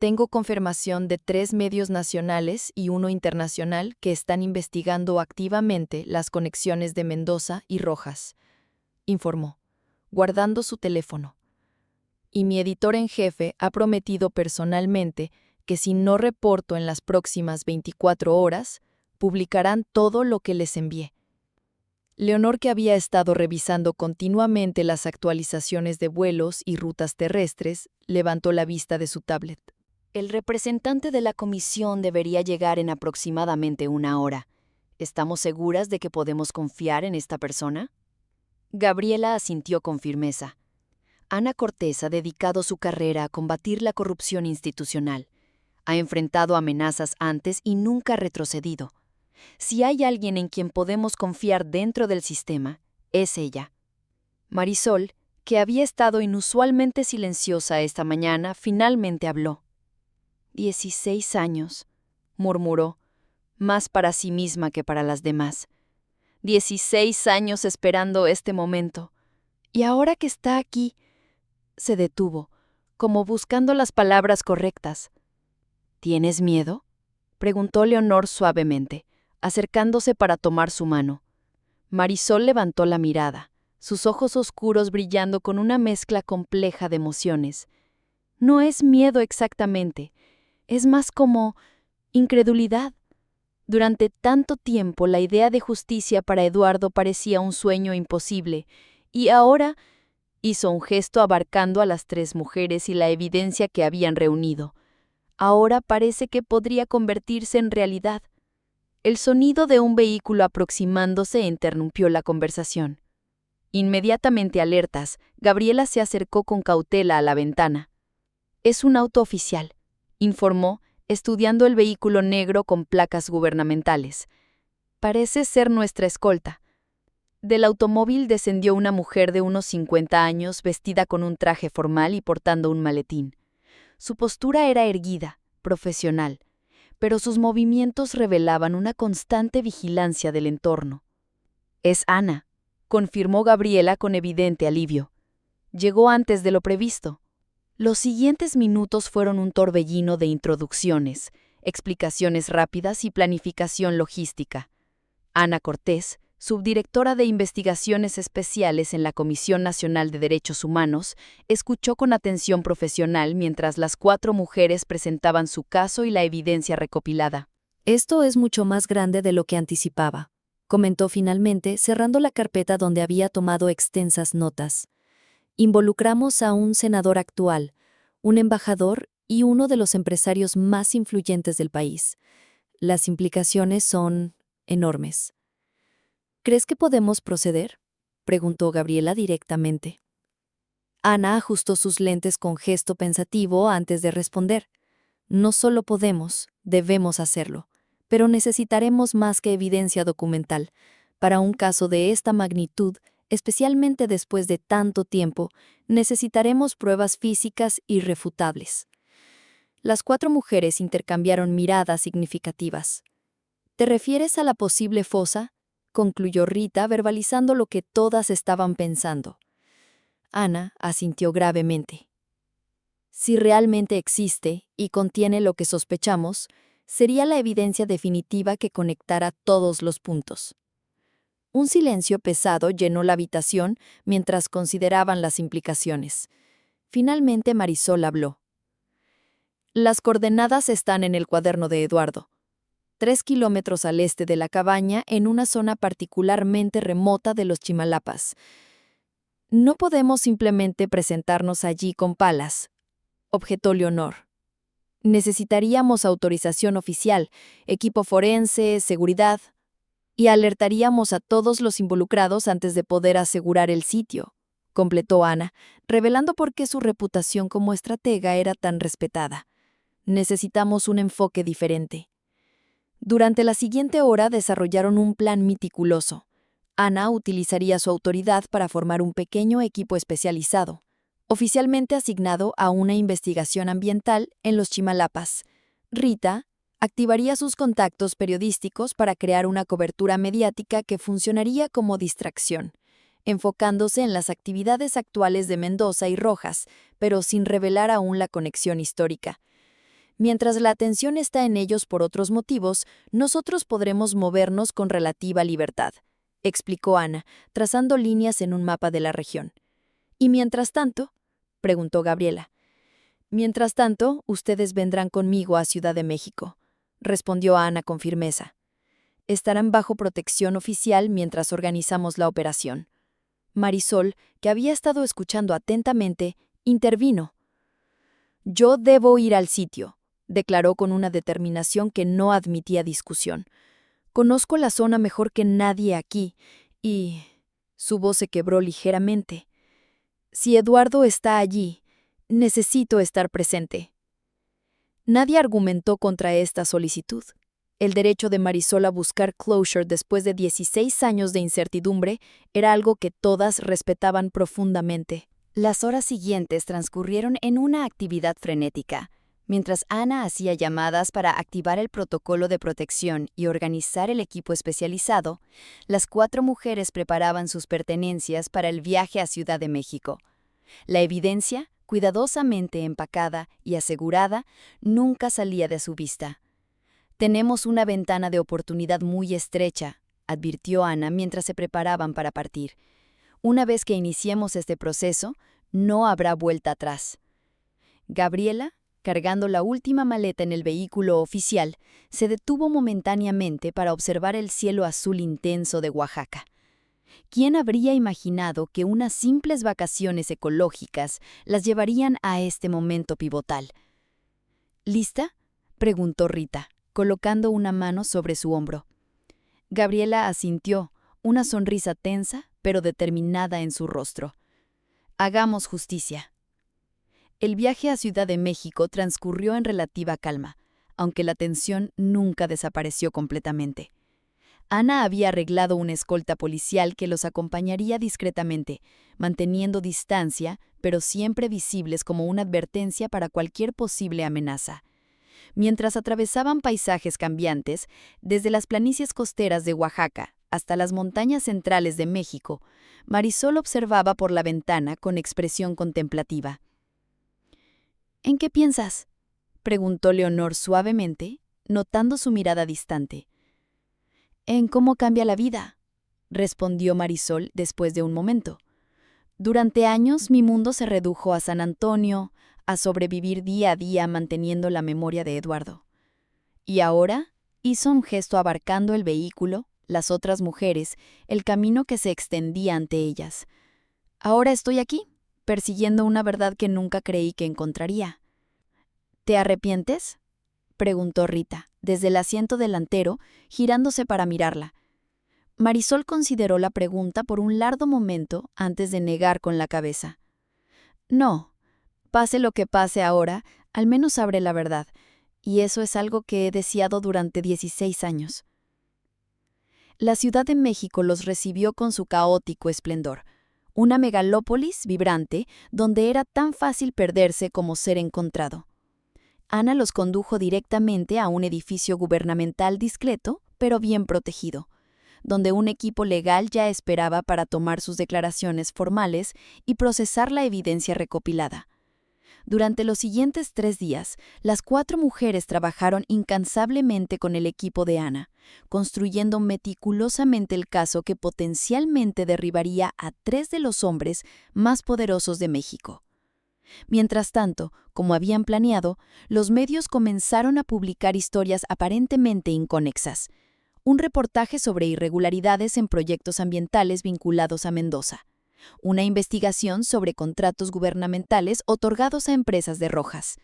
Tengo confirmación de 3 medios nacionales y 1 internacional que están investigando activamente las conexiones de Mendoza y Rojas, informó, guardando su teléfono. Y mi editor en jefe ha prometido personalmente que si no reporto en las próximas 24 horas, publicarán todo lo que les envié. Leonor, que había estado revisando continuamente las actualizaciones de vuelos y rutas terrestres, levantó la vista de su tablet. El representante de la comisión debería llegar en aproximadamente 1 hora. ¿Estamos seguras de que podemos confiar en esta persona? Gabriela asintió con firmeza. Ana Cortés ha dedicado su carrera a combatir la corrupción institucional. Ha enfrentado amenazas antes y nunca ha retrocedido. Si hay alguien en quien podemos confiar dentro del sistema, es ella. Marisol, que había estado inusualmente silenciosa esta mañana, finalmente habló. 16 años, murmuró, más para sí misma que para las demás. 16 años esperando este momento. Y ahora que está aquí, se detuvo, como buscando las palabras correctas. ¿Tienes miedo?, preguntó Leonor suavemente, acercándose para tomar su mano. Marisol levantó la mirada, sus ojos oscuros brillando con una mezcla compleja de emociones. No es miedo exactamente, es más como incredulidad. Durante tanto tiempo la idea de justicia para Eduardo parecía un sueño imposible, y ahora Hizo un gesto abarcando a las 3 mujeres y la evidencia que habían reunido. Ahora parece que podría convertirse en realidad. El sonido de un vehículo aproximándose interrumpió la conversación. Inmediatamente alertas, Gabriela se acercó con cautela a la ventana. «Es un auto oficial», informó, estudiando el vehículo negro con placas gubernamentales. «Parece ser nuestra escolta». Del automóvil descendió una mujer de unos 50 años vestida con un traje formal y portando un maletín. Su postura era erguida, profesional, pero sus movimientos revelaban una constante vigilancia del entorno. «Es Ana», confirmó Gabriela con evidente alivio. «Llegó antes de lo previsto». Los siguientes minutos fueron un torbellino de introducciones, explicaciones rápidas y planificación logística. Ana Cortés, subdirectora de Investigaciones Especiales en la Comisión Nacional de Derechos Humanos, escuchó con atención profesional mientras las 4 mujeres presentaban su caso y la evidencia recopilada. «Esto es mucho más grande de lo que anticipaba», comentó finalmente, cerrando la carpeta donde había tomado extensas notas. «Involucramos a un senador actual, un embajador y uno de los empresarios más influyentes del país. Las implicaciones son enormes». «¿Crees que podemos proceder?», preguntó Gabriela directamente. Ana ajustó sus lentes con gesto pensativo antes de responder. «No solo podemos, debemos hacerlo, pero necesitaremos más que evidencia documental. Para un caso de esta magnitud, especialmente después de tanto tiempo, necesitaremos pruebas físicas irrefutables». Las 4 mujeres intercambiaron miradas significativas. «¿Te refieres a la posible fosa?», concluyó Rita, verbalizando lo que todas estaban pensando. Ana asintió gravemente. «Si realmente existe y contiene lo que sospechamos, sería la evidencia definitiva que conectara todos los puntos». Un silencio pesado llenó la habitación mientras consideraban las implicaciones. Finalmente Marisol habló. «Las coordenadas están en el cuaderno de Eduardo. 3 kilómetros al este de la cabaña, en una zona particularmente remota de los Chimalapas. No podemos simplemente presentarnos allí con palas», objetó Leonor. «Necesitaríamos autorización oficial, equipo forense, seguridad, y alertaríamos a todos los involucrados antes de poder asegurar el sitio», completó Ana, revelando por qué su reputación como estratega era tan respetada. «Necesitamos un enfoque diferente». Durante la siguiente hora desarrollaron un plan meticuloso. Ana utilizaría su autoridad para formar un pequeño equipo especializado, oficialmente asignado a una investigación ambiental en los Chimalapas. Rita activaría sus contactos periodísticos para crear una cobertura mediática que funcionaría como distracción, enfocándose en las actividades actuales de Mendoza y Rojas, pero sin revelar aún la conexión histórica. «Mientras la atención está en ellos por otros motivos, nosotros podremos movernos con relativa libertad», explicó Ana, trazando líneas en un mapa de la región. «¿Y mientras tanto?», preguntó Gabriela. «Mientras tanto, ustedes vendrán conmigo a Ciudad de México», respondió Ana con firmeza. «Estarán bajo protección oficial mientras organizamos la operación». Marisol, que había estado escuchando atentamente, intervino. «Yo debo ir al sitio», declaró con una determinación que no admitía discusión. «Conozco la zona mejor que nadie aquí, y...» Su voz se quebró ligeramente. «Si Eduardo está allí, necesito estar presente». Nadie argumentó contra esta solicitud. El derecho de Marisol a buscar closure después de 16 años de incertidumbre era algo que todas respetaban profundamente. Las horas siguientes transcurrieron en una actividad frenética. Mientras Ana hacía llamadas para activar el protocolo de protección y organizar el equipo especializado, las 4 mujeres preparaban sus pertenencias para el viaje a Ciudad de México. La evidencia, cuidadosamente empacada y asegurada, nunca salía de su vista. «Tenemos una ventana de oportunidad muy estrecha», advirtió Ana mientras se preparaban para partir. «Una vez que iniciemos este proceso, no habrá vuelta atrás». Gabriela, cargando la última maleta en el vehículo oficial, se detuvo momentáneamente para observar el cielo azul intenso de Oaxaca. ¿Quién habría imaginado que unas simples vacaciones ecológicas las llevarían a este momento pivotal? ¿Lista?, preguntó Rita, colocando una mano sobre su hombro. Gabriela asintió, una sonrisa tensa pero determinada en su rostro. Hagamos justicia. El viaje a Ciudad de México transcurrió en relativa calma, aunque la tensión nunca desapareció completamente. Ana había arreglado una escolta policial que los acompañaría discretamente, manteniendo distancia, pero siempre visibles como una advertencia para cualquier posible amenaza. Mientras atravesaban paisajes cambiantes, desde las planicies costeras de Oaxaca hasta las montañas centrales de México, Marisol observaba por la ventana con expresión contemplativa. ¿En qué piensas?, preguntó Leonor suavemente, notando su mirada distante. En cómo cambia la vida, respondió Marisol después de un momento. Durante años mi mundo se redujo a San Antonio, a sobrevivir día a día manteniendo la memoria de Eduardo. Y ahora hizo un gesto abarcando el vehículo, las otras mujeres, el camino que se extendía ante ellas. Ahora estoy aquí, persiguiendo una verdad que nunca creí que encontraría. ¿Te arrepientes?, preguntó Rita, desde el asiento delantero, girándose para mirarla. Marisol consideró la pregunta por un largo momento antes de negar con la cabeza. No, pase lo que pase ahora, al menos sabré la verdad, y eso es algo que he deseado durante 16 años. La Ciudad de México los recibió con su caótico esplendor, una megalópolis vibrante donde era tan fácil perderse como ser encontrado. Ana los condujo directamente a un edificio gubernamental discreto, pero bien protegido, donde un equipo legal ya esperaba para tomar sus declaraciones formales y procesar la evidencia recopilada. Durante los siguientes 3 días, las 4 mujeres trabajaron incansablemente con el equipo de Ana, construyendo meticulosamente el caso que potencialmente derribaría a 3 de los hombres más poderosos de México. Mientras tanto, como habían planeado, los medios comenzaron a publicar historias aparentemente inconexas. Un reportaje sobre irregularidades en proyectos ambientales vinculados a Mendoza. Una investigación sobre contratos gubernamentales otorgados a empresas de Rojas.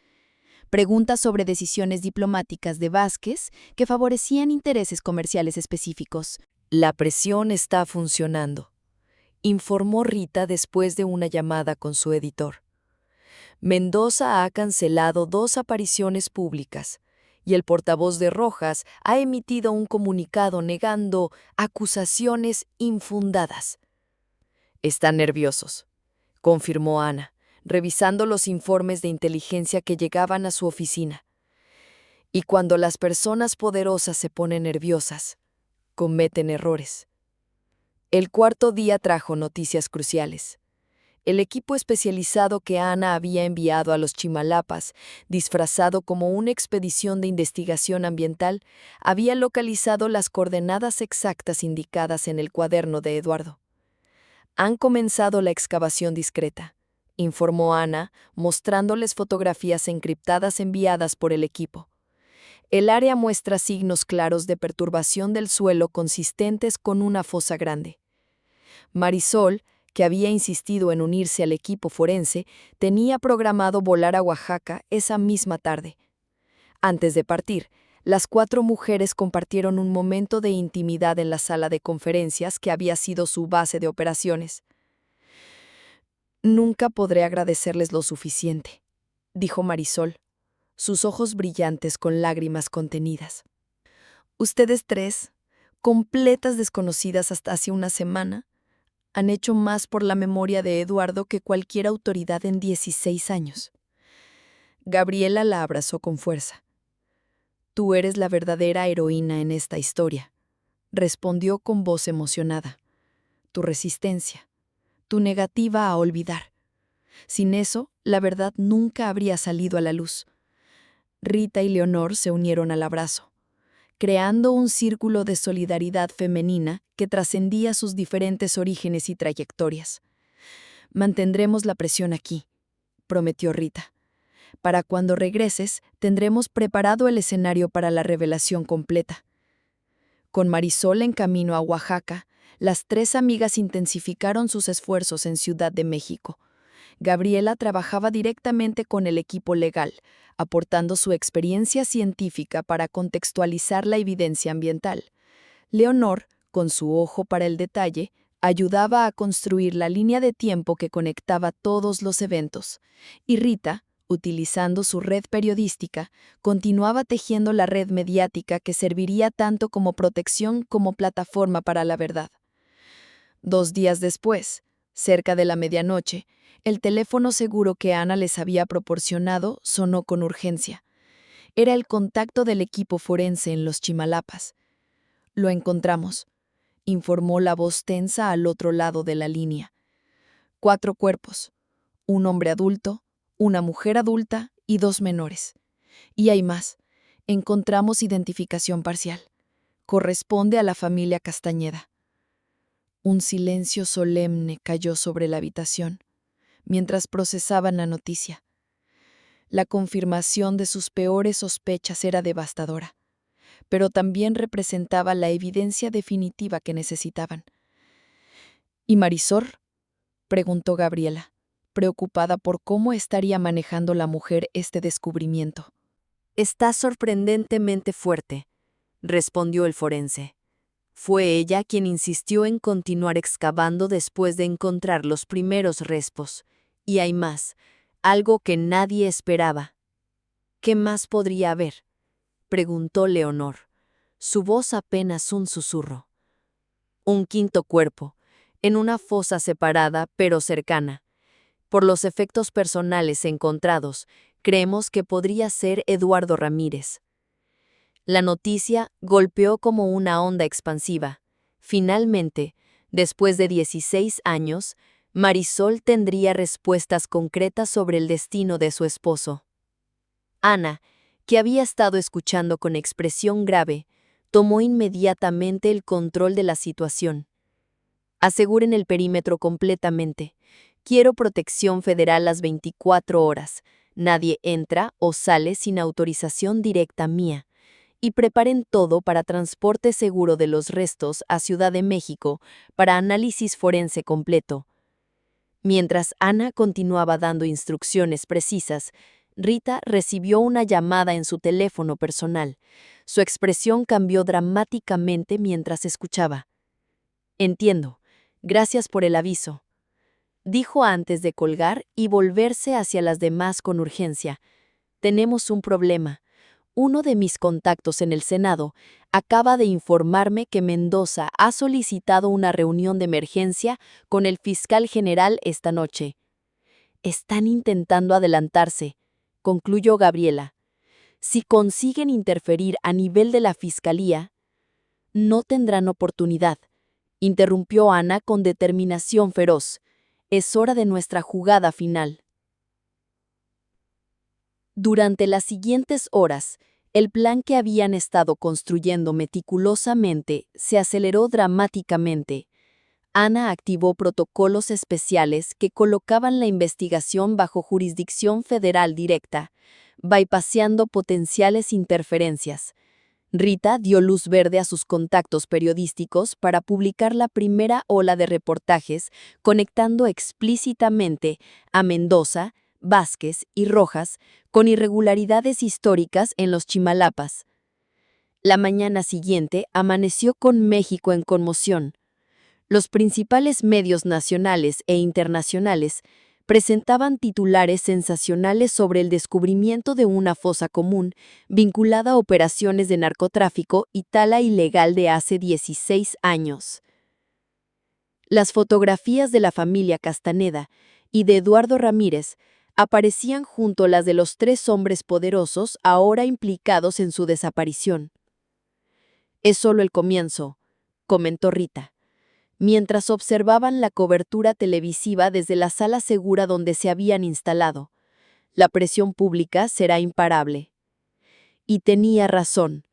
Preguntas sobre decisiones diplomáticas de Vázquez que favorecían intereses comerciales específicos. La presión está funcionando, informó Rita después de una llamada con su editor. Mendoza ha cancelado 2 apariciones públicas y el portavoz de Rojas ha emitido un comunicado negando acusaciones infundadas. Están nerviosos, confirmó Ana, revisando los informes de inteligencia que llegaban a su oficina. Y cuando las personas poderosas se ponen nerviosas, cometen errores. El 4.º día trajo noticias cruciales. El equipo especializado que Ana había enviado a los Chimalapas, disfrazado como una expedición de investigación ambiental, había localizado las coordenadas exactas indicadas en el cuaderno de Eduardo. Han comenzado la excavación discreta, informó Ana, mostrándoles fotografías encriptadas enviadas por el equipo. El área muestra signos claros de perturbación del suelo consistentes con una fosa grande. Marisol, que había insistido en unirse al equipo forense, tenía programado volar a Oaxaca esa misma tarde. Antes de partir, las 4 mujeres compartieron un momento de intimidad en la sala de conferencias que había sido su base de operaciones. Nunca podré agradecerles lo suficiente, dijo Marisol, sus ojos brillantes con lágrimas contenidas. Ustedes 3, completas desconocidas hasta hace una semana, han hecho más por la memoria de Eduardo que cualquier autoridad en 16 años. Gabriela la abrazó con fuerza. Tú eres la verdadera heroína en esta historia, respondió con voz emocionada. Tu resistencia, tu negativa a olvidar. Sin eso, la verdad nunca habría salido a la luz. Rita y Leonor se unieron al abrazo, creando un círculo de solidaridad femenina que trascendía sus diferentes orígenes y trayectorias. Mantendremos la presión aquí, prometió Rita. Para cuando regreses, tendremos preparado el escenario para la revelación completa. Con Marisol en camino a Oaxaca, Las 3 amigas intensificaron sus esfuerzos en Ciudad de México. Gabriela trabajaba directamente con el equipo legal, aportando su experiencia científica para contextualizar la evidencia ambiental. Leonor, con su ojo para el detalle, ayudaba a construir la línea de tiempo que conectaba todos los eventos. Y Rita, utilizando su red periodística, continuaba tejiendo la red mediática que serviría tanto como protección como plataforma para la verdad. 2 días después, cerca de la medianoche, el teléfono seguro que Ana les había proporcionado sonó con urgencia. Era el contacto del equipo forense en los Chimalapas. «Lo encontramos», informó la voz tensa al otro lado de la línea. 4 cuerpos, un hombre adulto, una mujer adulta y 2 menores. Y hay más. Encontramos identificación parcial. Corresponde a la familia Castañeda. Un silencio solemne cayó sobre la habitación mientras procesaban la noticia. La confirmación de sus peores sospechas era devastadora, pero también representaba la evidencia definitiva que necesitaban. ¿Y Marisol?, preguntó Gabriela, preocupada por cómo estaría manejando la mujer este descubrimiento. Está sorprendentemente fuerte, respondió el forense. Fue ella quien insistió en continuar excavando después de encontrar los primeros respos. Y hay más, algo que nadie esperaba. ¿Qué más podría haber?, preguntó Leonor, su voz apenas un susurro. Un 5.º cuerpo, en una fosa separada pero cercana. Por los efectos personales encontrados, creemos que podría ser Eduardo Ramírez. La noticia golpeó como una onda expansiva. Finalmente, después de 16 años, Marisol tendría respuestas concretas sobre el destino de su esposo. Ana, que había estado escuchando con expresión grave, tomó inmediatamente el control de la situación. Aseguren el perímetro completamente. Quiero protección federal las 24 horas. Nadie entra o sale sin autorización directa mía. Y preparen todo para transporte seguro de los restos a Ciudad de México para análisis forense completo. Mientras Ana continuaba dando instrucciones precisas, Rita recibió una llamada en su teléfono personal. Su expresión cambió dramáticamente mientras escuchaba. «Entiendo. Gracias por el aviso», dijo antes de colgar y volverse hacia las demás con urgencia. «Tenemos un problema. Uno de mis contactos en el Senado acaba de informarme que Mendoza ha solicitado una reunión de emergencia con el fiscal general esta noche. Están intentando adelantarse», concluyó Gabriela. «Si consiguen interferir a nivel de la fiscalía, no tendrán oportunidad», interrumpió Ana con determinación feroz. «Es hora de nuestra jugada final». Durante las siguientes horas, el plan que habían estado construyendo meticulosamente se aceleró dramáticamente. Ana activó protocolos especiales que colocaban la investigación bajo jurisdicción federal directa, bypaseando potenciales interferencias. Rita dio luz verde a sus contactos periodísticos para publicar la primera ola de reportajes conectando explícitamente a Mendoza, Vázquez y Rojas con irregularidades históricas en los Chimalapas. La mañana siguiente amaneció con México en conmoción. Los principales medios nacionales e internacionales presentaban titulares sensacionales sobre el descubrimiento de una fosa común vinculada a operaciones de narcotráfico y tala ilegal de hace 16 años. Las fotografías de la familia Castañeda y de Eduardo Ramírez aparecían junto a las de los 3 hombres poderosos ahora implicados en su desaparición. «Es solo el comienzo», comentó Rita, mientras observaban la cobertura televisiva desde la sala segura donde se habían instalado. «La presión pública será imparable». Y tenía razón.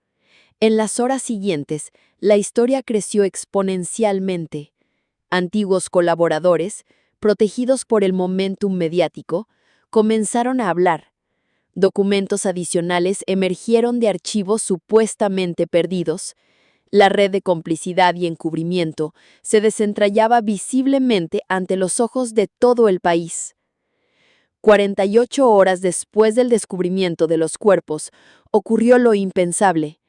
En las horas siguientes, la historia creció exponencialmente. Antiguos colaboradores, protegidos por el momentum mediático, comenzaron a hablar. Documentos adicionales emergieron de archivos supuestamente perdidos. La red de complicidad y encubrimiento se desentrañaba visiblemente ante los ojos de todo el país. 48 horas después del descubrimiento de los cuerpos, ocurrió lo impensable.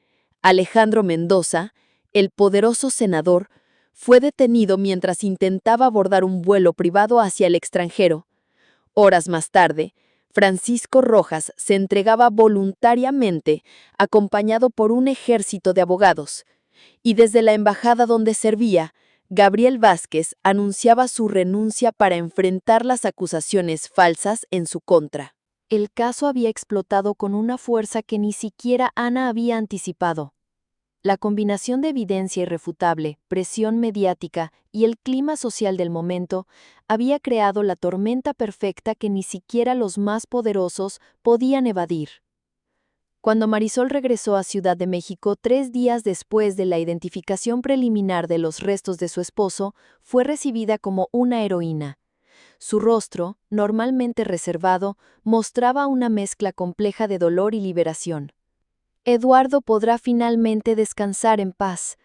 Alejandro Mendoza, el poderoso senador, fue detenido mientras intentaba abordar un vuelo privado hacia el extranjero. Horas más tarde, Francisco Rojas se entregaba voluntariamente, acompañado por un ejército de abogados, y desde la embajada donde servía, Gabriel Vázquez anunciaba su renuncia para enfrentar las acusaciones falsas en su contra. El caso había explotado con una fuerza que ni siquiera Ana había anticipado. La combinación de evidencia irrefutable, presión mediática y el clima social del momento había creado la tormenta perfecta que ni siquiera los más poderosos podían evadir. Cuando Marisol regresó a Ciudad de México 3 días después de la identificación preliminar de los restos de su esposo, fue recibida como una heroína. Su rostro, normalmente reservado, mostraba una mezcla compleja de dolor y liberación. Eduardo podrá finalmente descansar en paz,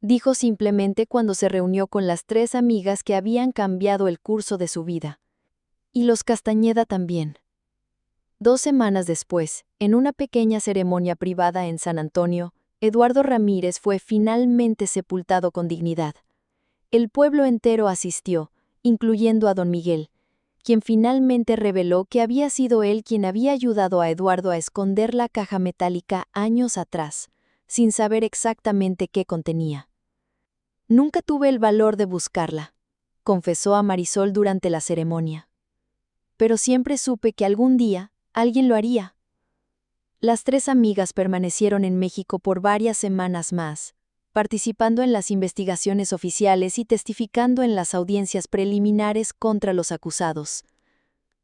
dijo simplemente cuando se reunió con las 3 amigas que habían cambiado el curso de su vida. Y los Castañeda también. 2 semanas después, en una pequeña ceremonia privada en San Antonio, Eduardo Ramírez fue finalmente sepultado con dignidad. El pueblo entero asistió, incluyendo a don Miguel, quien finalmente reveló que había sido él quien había ayudado a Eduardo a esconder la caja metálica años atrás, sin saber exactamente qué contenía. Nunca tuve el valor de buscarla, confesó a Marisol durante la ceremonia. Pero siempre supe que algún día alguien lo haría. Las 3 amigas permanecieron en México por varias semanas más, participando en las investigaciones oficiales y testificando en las audiencias preliminares contra los acusados.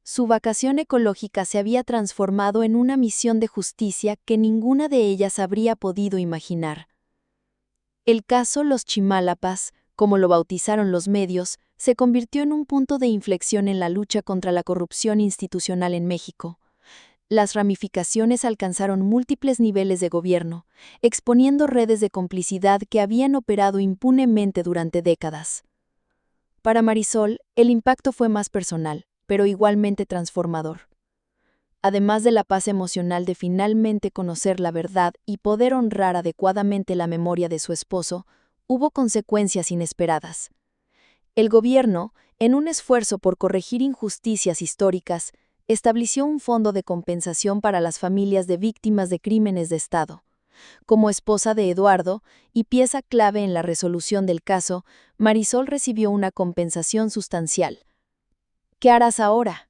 Su vacación ecológica se había transformado en una misión de justicia que ninguna de ellas habría podido imaginar. El caso Los Chimalapas, como lo bautizaron los medios, se convirtió en un punto de inflexión en la lucha contra la corrupción institucional en México. Las ramificaciones alcanzaron múltiples niveles de gobierno, exponiendo redes de complicidad que habían operado impunemente durante décadas. Para Marisol, el impacto fue más personal, pero igualmente transformador. Además de la paz emocional de finalmente conocer la verdad y poder honrar adecuadamente la memoria de su esposo, hubo consecuencias inesperadas. El gobierno, en un esfuerzo por corregir injusticias históricas, estableció un fondo de compensación para las familias de víctimas de crímenes de Estado. Como esposa de Eduardo y pieza clave en la resolución del caso, Marisol recibió una compensación sustancial. ¿Qué harás ahora?,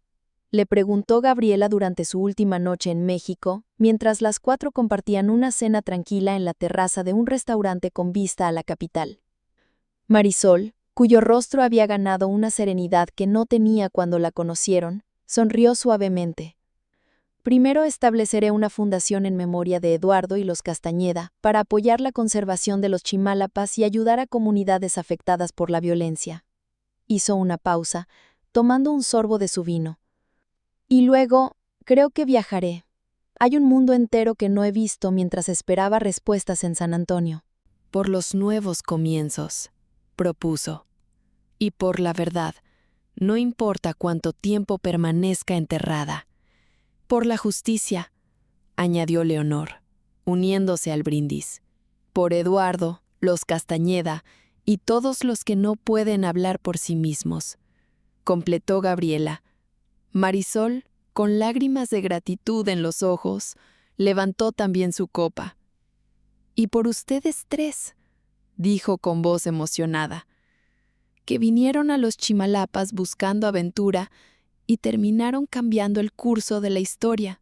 le preguntó Gabriela durante su última noche en México, mientras las 4 compartían una cena tranquila en la terraza de un restaurante con vista a la capital. Marisol, cuyo rostro había ganado una serenidad que no tenía cuando la conocieron, sonrió suavemente. Primero estableceré una fundación en memoria de Eduardo y los Castañeda para apoyar la conservación de los Chimalapas y ayudar a comunidades afectadas por la violencia. Hizo una pausa, tomando un sorbo de su vino. Y luego, creo que viajaré. Hay un mundo entero que no he visto mientras esperaba respuestas en San Antonio. Por los nuevos comienzos, propuso. Y por la verdad, no importa cuánto tiempo permanezca enterrada. Por la justicia, añadió Leonor, uniéndose al brindis. Por Eduardo, los Castañeda y todos los que no pueden hablar por sí mismos, completó Gabriela. Marisol, con lágrimas de gratitud en los ojos, levantó también su copa. Y por ustedes 3, dijo con voz emocionada, que vinieron a los Chimalapas buscando aventura y terminaron cambiando el curso de la historia.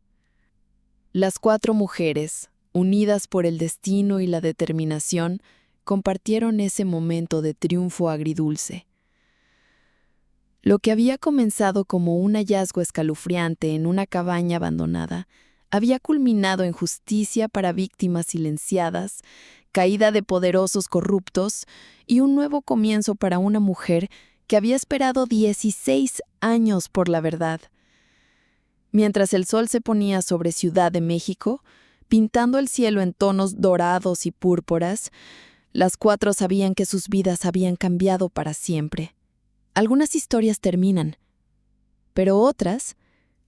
Las 4 mujeres, unidas por el destino y la determinación, compartieron ese momento de triunfo agridulce. Lo que había comenzado como un hallazgo escalofriante en una cabaña abandonada, había culminado en justicia para víctimas silenciadas, caída de poderosos corruptos y un nuevo comienzo para una mujer que había esperado 16 años por la verdad. Mientras el sol se ponía sobre Ciudad de México, pintando el cielo en tonos dorados y púrpuras, Las 4 sabían que sus vidas habían cambiado para siempre. Algunas historias terminan, pero otras,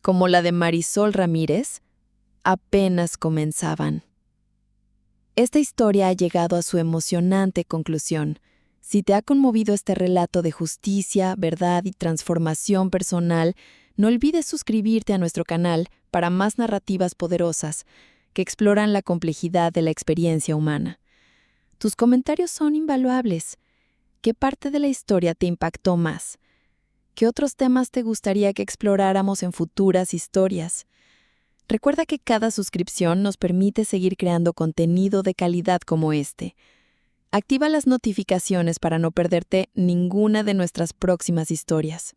como la de Marisol Ramírez, apenas comenzaban. Esta historia ha llegado a su emocionante conclusión. Si te ha conmovido este relato de justicia, verdad y transformación personal, no olvides suscribirte a nuestro canal para más narrativas poderosas que exploran la complejidad de la experiencia humana. Tus comentarios son invaluables. ¿Qué parte de la historia te impactó más? ¿Qué otros temas te gustaría que exploráramos en futuras historias? Recuerda que cada suscripción nos permite seguir creando contenido de calidad como este. Activa las notificaciones para no perderte ninguna de nuestras próximas historias.